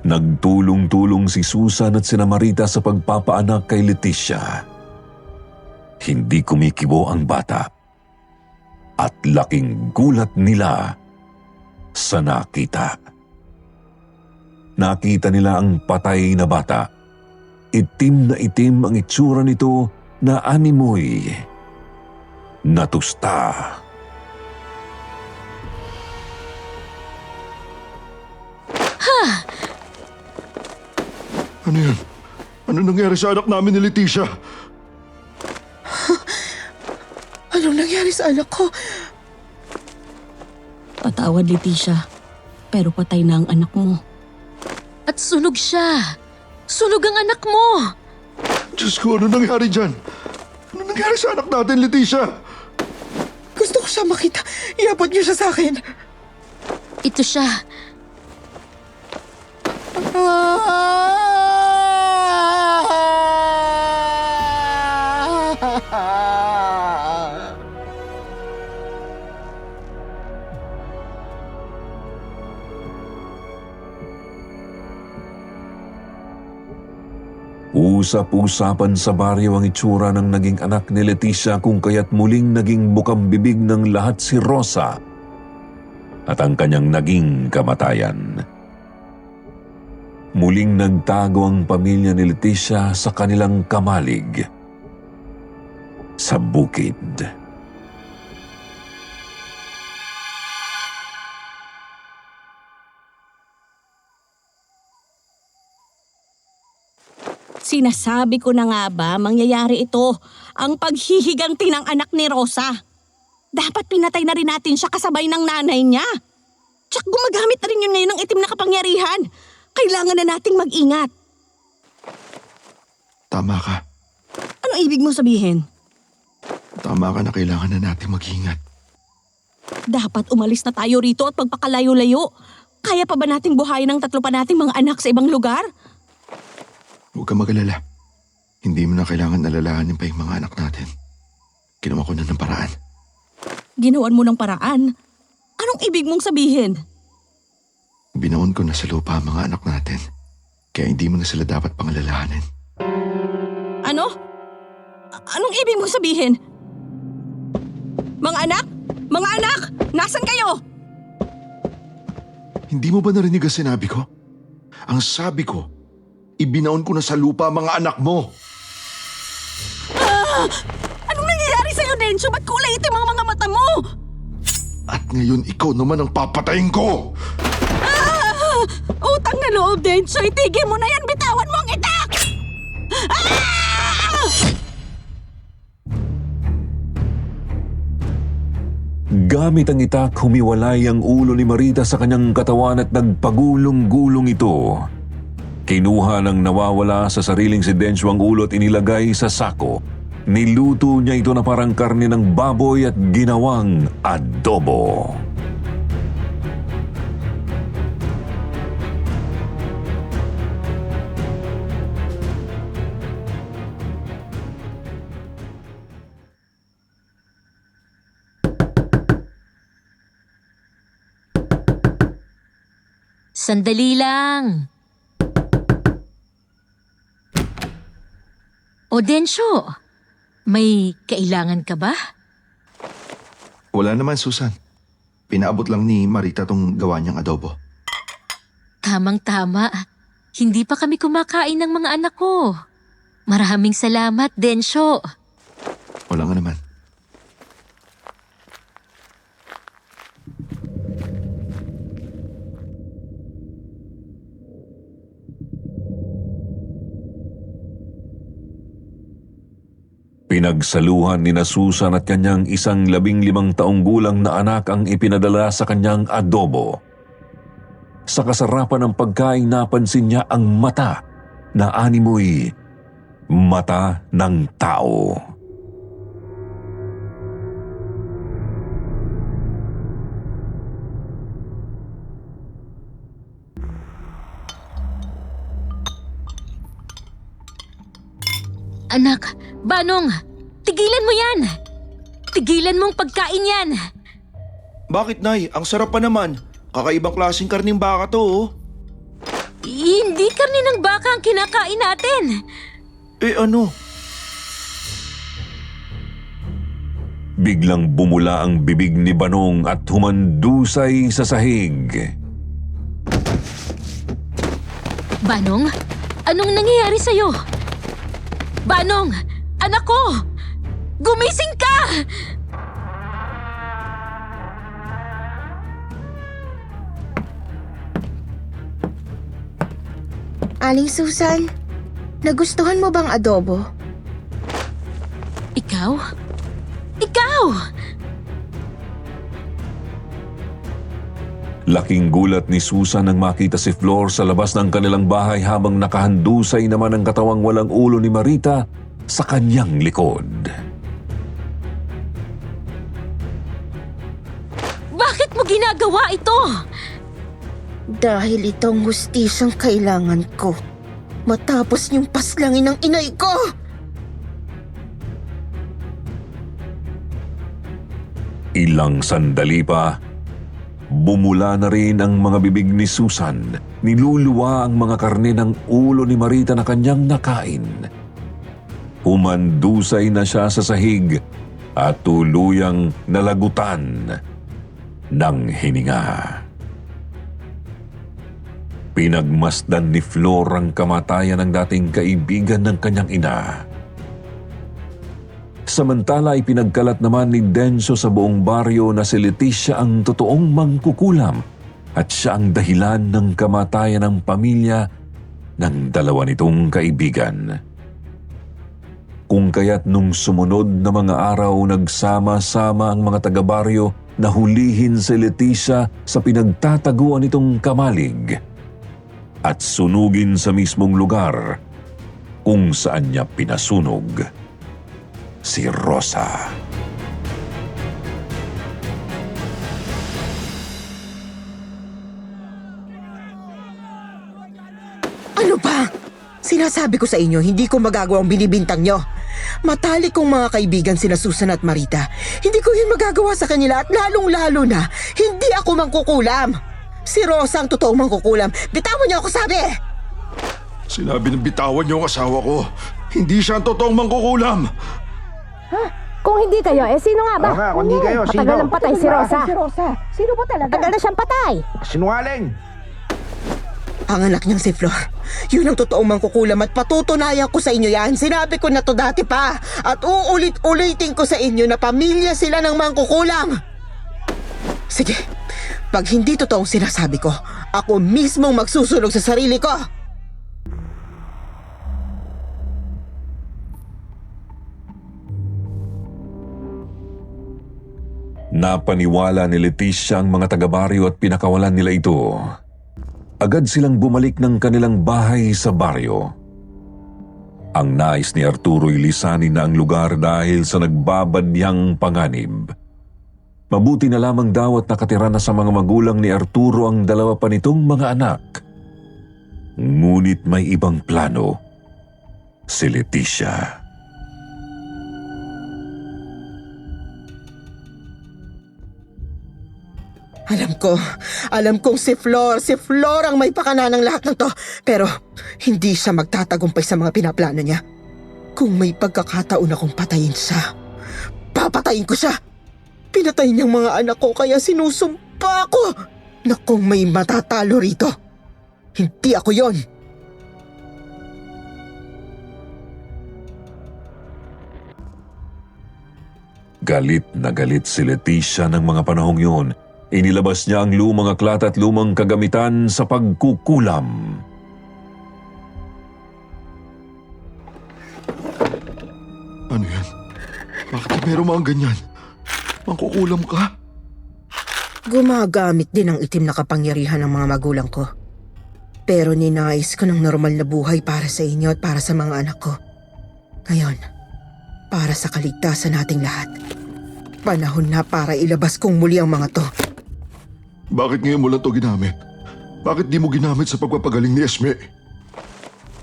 Nagtulong-tulong si Susan at sina Marita sa pagpapaanak kay Leticia. Hindi kumikibo ang bata. At laking gulat nila sa nakita. Nakita nila ang patay na bata. Itim na itim ang itsura nito na animoy. Natusta. Ano yan? Ano nangyari sa anak namin ni Leticia? Anong nangyari sa anak ko? Patawad, Leticia. Pero patay na ang anak mo. At sunog siya. Sunog ang anak mo. Diyos ko, ano nangyari dyan? Ano nangyari sa anak natin, Leticia? Gusto ko siya makita. Iabot niyo siya sa akin. Ito siya. Usap-usapan sa baryo ang itsura ng naging anak ni Leticia kung kaya't muling naging bukang bibig ng lahat si Rosa at ang kanyang naging kamatayan. Muling nagtago ang pamilya ni Leticia sa kanilang kamalig sa bukid. Sinasabi ko na nga ba, mangyayari ito, ang paghihiganti ng anak ni Rosa. Dapat pinatay na rin natin siya kasabay ng nanay niya. Tsak gumagamit na rin yun ngayon ng itim na kapangyarihan. Kailangan na nating mag-ingat. Tama ka. Ano ibig mo sabihin? Tama ka na kailangan na nating mag-ingat. Dapat umalis na tayo rito at magpakalayo-layo. Kaya pa ba nating buhayin ang 3 pa nating mga anak sa ibang lugar? Huwag ka mag-alala. Hindi mo na kailangan alalahanin pa yung mga anak natin. Ginawa ko na ng paraan. Ginawan mo ng paraan? Anong ibig mong sabihin? Binaon ko na sa lupa ang mga anak natin. Kaya hindi mo na sila dapat pangalalahanin. Ano? Anong ibig mong sabihin? Mga anak? Mga anak! Nasaan kayo? Hindi mo ba narinig ang sinabi ko? Ang sabi ko, ibinaon ko na sa lupa ang mga anak mo. Anong nangyayari sa'yo, Densyo? Ba't kulay itim ang mga mata mo? At ngayon ikaw naman ang papatayin ko! Utang na loob, Densyo. Itigil mo na yan. Bitawan mo ang itak! Gamit ang itak, humiwalay ang ulo ni Marita sa kanyang katawan at nagpagulong-gulong ito. Kinuha ng nawawala sa sariling si Densyo ang ulo at inilagay sa sako. Niluto niya ito na parang karne ng baboy at ginawang adobo. Sandali lang. O Densyo, may kailangan ka ba? Wala naman, Susan. Pinaabot lang ni Marita tong gawa niyang adobo. Tamang-tama. Hindi pa kami kumakain ng mga anak ko. Maraming salamat, Densyo. Wala nga naman. Pinagsaluhan ni na Susan at kanyang 15 taong gulang na anak ang ipinadala sa kanyang adobo. Sa kasarapan ng pagkain napansin niya ang mata na animoy mata ng tao. Anak, Banong, tigilan mo yan! Tigilan mong pagkain yan! Bakit, Nay? Ang sarap pa naman. Kakaibang klaseng karning baka to, oh. Hindi karne ng baka ang kinakain natin. Eh ano? Biglang bumula ang bibig ni Banong at humandusay sa sahig. Banong, anong nangyayari sa'yo? Banong, anak ko! Gumising ka! Aling Susan, nagustuhan mo bang adobo? Ikaw? Ikaw! Laking gulat ni Susan nang makita si Flor sa labas ng kanilang bahay habang nakahandusay naman ang katawang walang ulo ni Marita sa kanyang likod. Bakit mo ginagawa ito? Dahil itong hustisyang kailangan ko. Matapos niyong paslangin ang inay ko! Ilang sandali pa, bumula na rin ang mga bibig ni Susan. Niluluwa ang mga karne ng ulo ni Marita na kanyang nakain. Humandusay na siya sa sahig at tuluyang nalagutan ng hininga. Pinagmasdan ni Flor ang kamatayan ng dating kaibigan ng kanyang ina. Samantala ay pinagkalat naman ni Densyo sa buong baryo na si Leticia ang totoong mangkukulam at siya ang dahilan ng kamatayan ng pamilya ng dalawa nitong kaibigan. Kung kaya't nung sumunod na mga araw nagsama-sama ang mga taga-baryo na hulihin si Leticia sa pinagtataguan nitong kamalig at sunugin sa mismong lugar kung saan niya pinasunog si Rosa. Ano ba? Sinasabi ko sa inyo, hindi ko magagawa ang binibintang nyo. Matalik kong mga kaibigan sina Susan at Marita. Hindi ko yun magagawa sa kanila at lalong-lalo na, hindi ako mangkukulam. Si Rosa ang totoong mangkukulam. Bitawan niyo ako, sabi! Sinabi ng bitawan niyo ang asawa ko. Hindi siya ang totoong mangkukulam. Kung hindi kayo, sino nga ba? Oo nga, kung hindi kayo, sino? Matagal ng patay si Rosa. Sino ba talaga? Tagal na siyang patay. Sinungaling! Ang anak niyang si Flor. Yun ang totoong mangkukulam at patutunayan ko sa inyo yan. Sinabi ko na to dati pa. At uulit-ulitin ko sa inyo na pamilya sila ng mangkukulam. Sige, pag hindi totoong sinasabi ko, ako mismong magsusunog sa sarili ko. Napaniwala ni Leticia ang mga taga-baryo at pinakawalan nila ito. Agad silang bumalik ng kanilang bahay sa baryo. Ang nais ni Arturo'y lisanin na ang lugar dahil sa nagbabadyang panganib. Mabuti na lamang daw at nakatira na sa mga magulang ni Arturo ang dalawa pa nitong mga anak. Ngunit may ibang plano si Leticia. Alam kong si Flor ang may pakana ng lahat ng to. Pero hindi siya magtatagumpay sa mga pinaplano niya. Kung may pagkakataon akong patayin siya, papatayin ko siya. Pinatay niyang mga anak ko kaya sinusumpa ko na kung may matatalo rito, hindi ako yon. Galit na galit si Leticia ng mga panahong yun. Inilabas niya ang lumang aklat at lumang kagamitan sa pagkukulam. Ano yan? Bakit meron mga ganyan? Mangkukulam ka? Gumagamit din ng itim na kapangyarihan ng mga magulang ko. Pero ninais ko ng normal na buhay para sa inyo at para sa mga anak ko. Ngayon, para sa kaligtasan nating lahat. Panahon na para ilabas kong muli ang mga to. Bakit ngayon mo lang ito ginamit? Bakit di mo ginamit sa pagpapagaling ni Esme?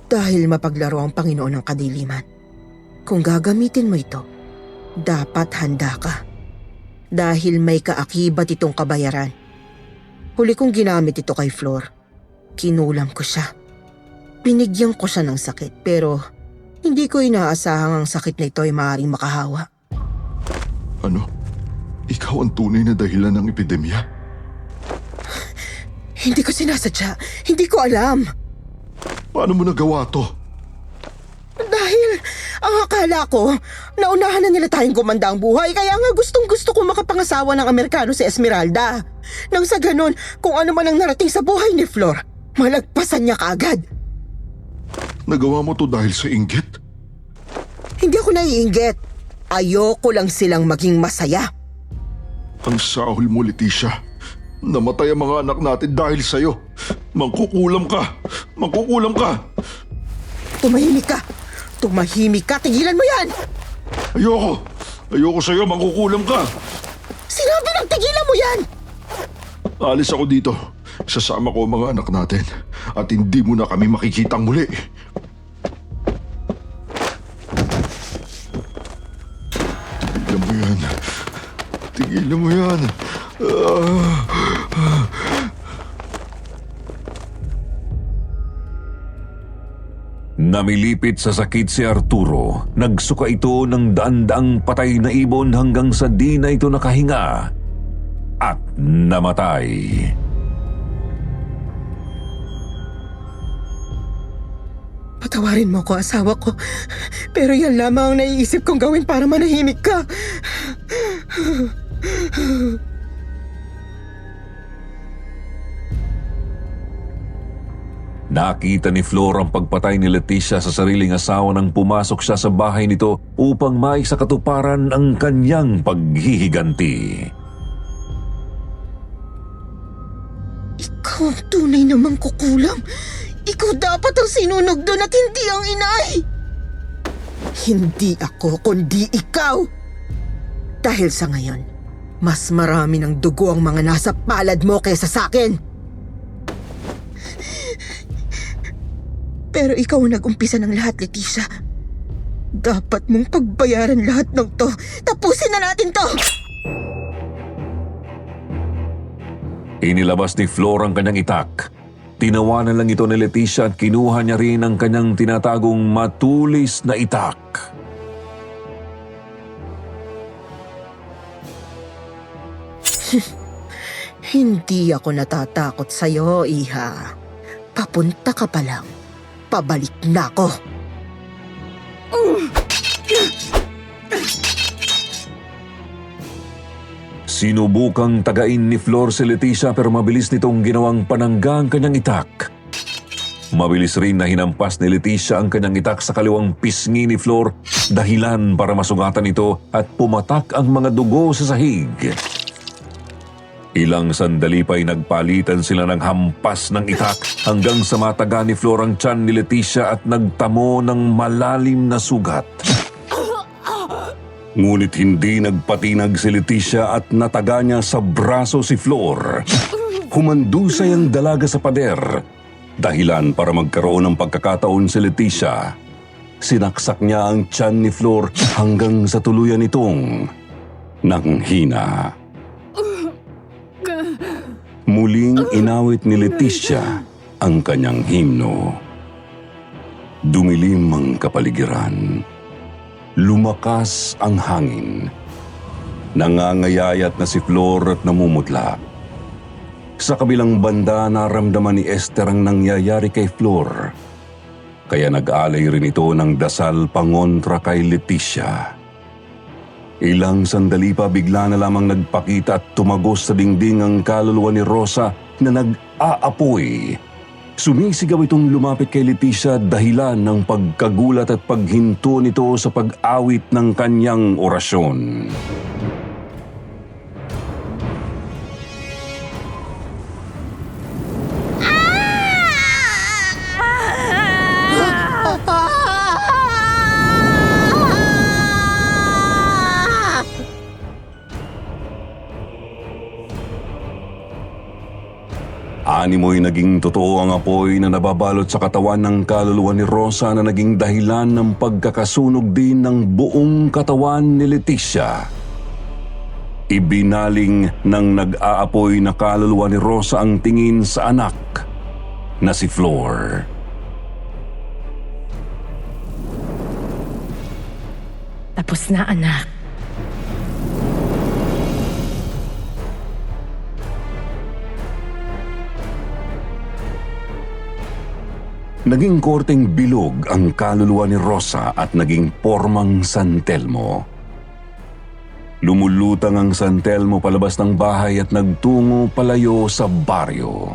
Dahil mapaglaro ang Panginoon ng kadiliman. Kung gagamitin mo ito, dapat handa ka. Dahil may kaakibat itong kabayaran. Huli kong ginamit ito kay Flor. Kinulam ko siya. Binigyan ko siya ng sakit pero hindi ko inaasahang ang sakit na ito ay maaaring makahawa. Ano? Ikaw ang tunay na dahilan ng epidemya? Hindi ko sinasadya. Hindi ko alam. Paano mo nagawa to? Dahil ang akala ko, naunahan na nila tayong gumanda ang buhay kaya nga gustong-gusto ko makapangasawa ng Amerikano si Esmeralda. Nang sa ganun, kung ano man ang narating sa buhay ni Flor, malagpasan niya kaagad. Nagawa mo to dahil sa inggit? Hindi ako naiinggit. Ayoko lang silang maging masaya. Ang sahol mo, Leticia. Namatay ang mga anak natin dahil sa'yo. Mangkukulam ka! Mangkukulam ka! Tumahimik ka! Tumahimik ka! Tigilan mo yan! Ayoko! Ayoko sa'yo! Mangkukulam ka! Sinabi lang tigilan mo yan! Alis ako dito. Sasama ko ang mga anak natin. At hindi mo na kami makikitang muli. Tigilan mo yan. Tigilan mo yan. Namilipit sa sakit si Arturo. Nagsuka ito ng daan-daang patay na ibon hanggang sa di na ito nakahinga at namatay. Patawarin mo ko, asawa ko. Pero yan lamang ang naiisip kong gawin para manahimik ka. Nakita ni Flor ang pagpatay ni Leticia sa sariling asawa nang pumasok siya sa bahay nito upang maisakatuparan ang kanyang paghihiganti. Ikaw ang tunay namang kukulang. Ikaw dapat ang sinunog doon at hindi ang inay. Hindi ako, kundi ikaw. Dahil sa ngayon, mas marami ng dugo ang mga nasa palad mo kaysa sa akin. Pero ikaw ang nag-umpisa ng lahat, Leticia. Dapat mong pagbayaran lahat ng to. Tapusin na natin to! Inilabas ni Flor ang kanyang itak. Tinawanan lang ito ni Leticia at kinuha niya rin ang kanyang tinatagong matulis na itak. Hindi ako natatakot sa'yo, Iha. Papunta ka pa lang. Pabalik na ako. Sinubukang tagain ni Flor si Leticia pero mabilis nitong ginawang panangga ang kanyang itak. Mabilis rin na hinampas ni Leticia ang kanyang itak sa kaliwang pisngi ni Flor, dahilan para masugatan ito at pumatak ang mga dugo sa sahig. Ilang sandali pa'y nagpalitan sila ng hampas ng itak hanggang sa mataga ni Flor ang tiyan ni Leticia at nagtamo ng malalim na sugat. Ngunit hindi nagpatinag si Leticia at nataga niya sa braso si Flor. Humandusay ang dalaga sa pader. Dahilan para magkaroon ng pagkakataon si Leticia. Sinaksak niya ang tiyan ni Flor hanggang sa tuluyan itong nanghina. Muling inawit ni Leticia ang kanyang himno. Dumilim ang kapaligiran. Lumakas ang hangin. Nangangayayat na si Flor at namumutla. Sa kabilang banda, naramdaman ni Esther ang nangyayari kay Flor. Kaya nag-alay rin ito ng dasal pangontra kay Leticia. Ilang sandali pa bigla na lamang nagpakita at tumagos sa dingding ang kaluluwa ni Rosa na nag-aapoy. Sumisigaw itong lumapit kay Leticia dahilan ng pagkagulat at paghinto nito sa pag-awit ng kanyang orasyon. Animo'y naging totoo ang apoy na nababalot sa katawan ng kaluluwa ni Rosa na naging dahilan ng pagkakasunog din ng buong katawan ni Leticia. Ibinaling ng nag-aapoy na kaluluwa ni Rosa ang tingin sa anak na si Flor. Tapos na, anak. Naging korteng bilog ang kaluluwa ni Rosa at naging pormang San Telmo. Lumulutang ang San Telmo palabas ng bahay at nagtungo palayo sa baryo.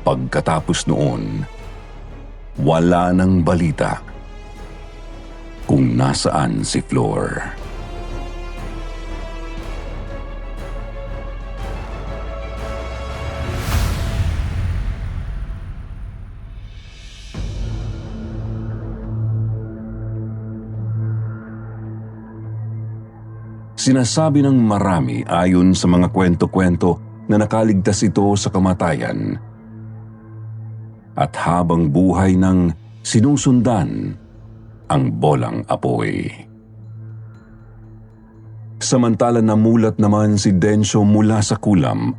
Pagkatapos noon, wala nang balita kung nasaan si Flor. Sinasabi ng marami ayon sa mga kwento-kwento na nakaligtas ito sa kamatayan. At habang buhay nang sinusundan ang bolang apoy. Samantala namulat naman si Dencio mula sa kulam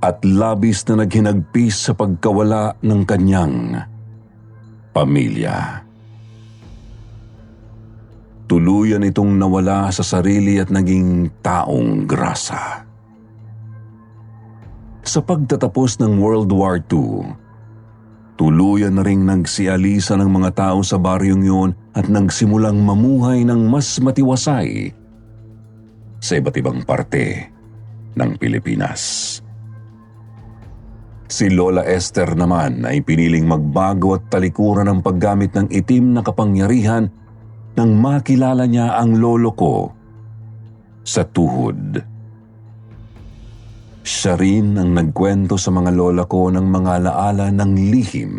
at labis na naghinagpis sa pagkawala ng kanyang pamilya. Tuluyan itong nawala sa sarili at naging taong grasa. Sa pagtatapos ng World War II, tuluyan na ring nagsialisa ng mga tao sa baryong yun at nagsimulang mamuhay ng mas matiwasay sa iba't ibang parte ng Pilipinas. Si Lola Esther naman ay piniling magbago at talikuran ang paggamit ng itim na kapangyarihan nang makilala niya ang lolo ko sa tuhod. Siya rin ang nagkwento sa mga lola ko ng mga alaala ng lihim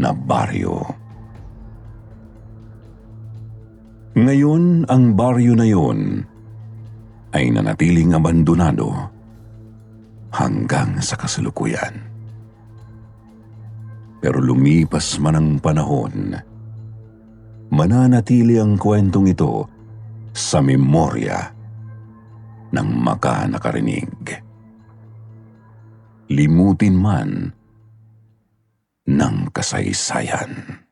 na baryo. Ngayon, ang baryo na yun ay nanatiling abandonado hanggang sa kasalukuyan. Pero lumipas man ang panahon, mananatili ang kwentong ito sa memorya ng maka-nakarinig. Limutin man ng kasaysayan.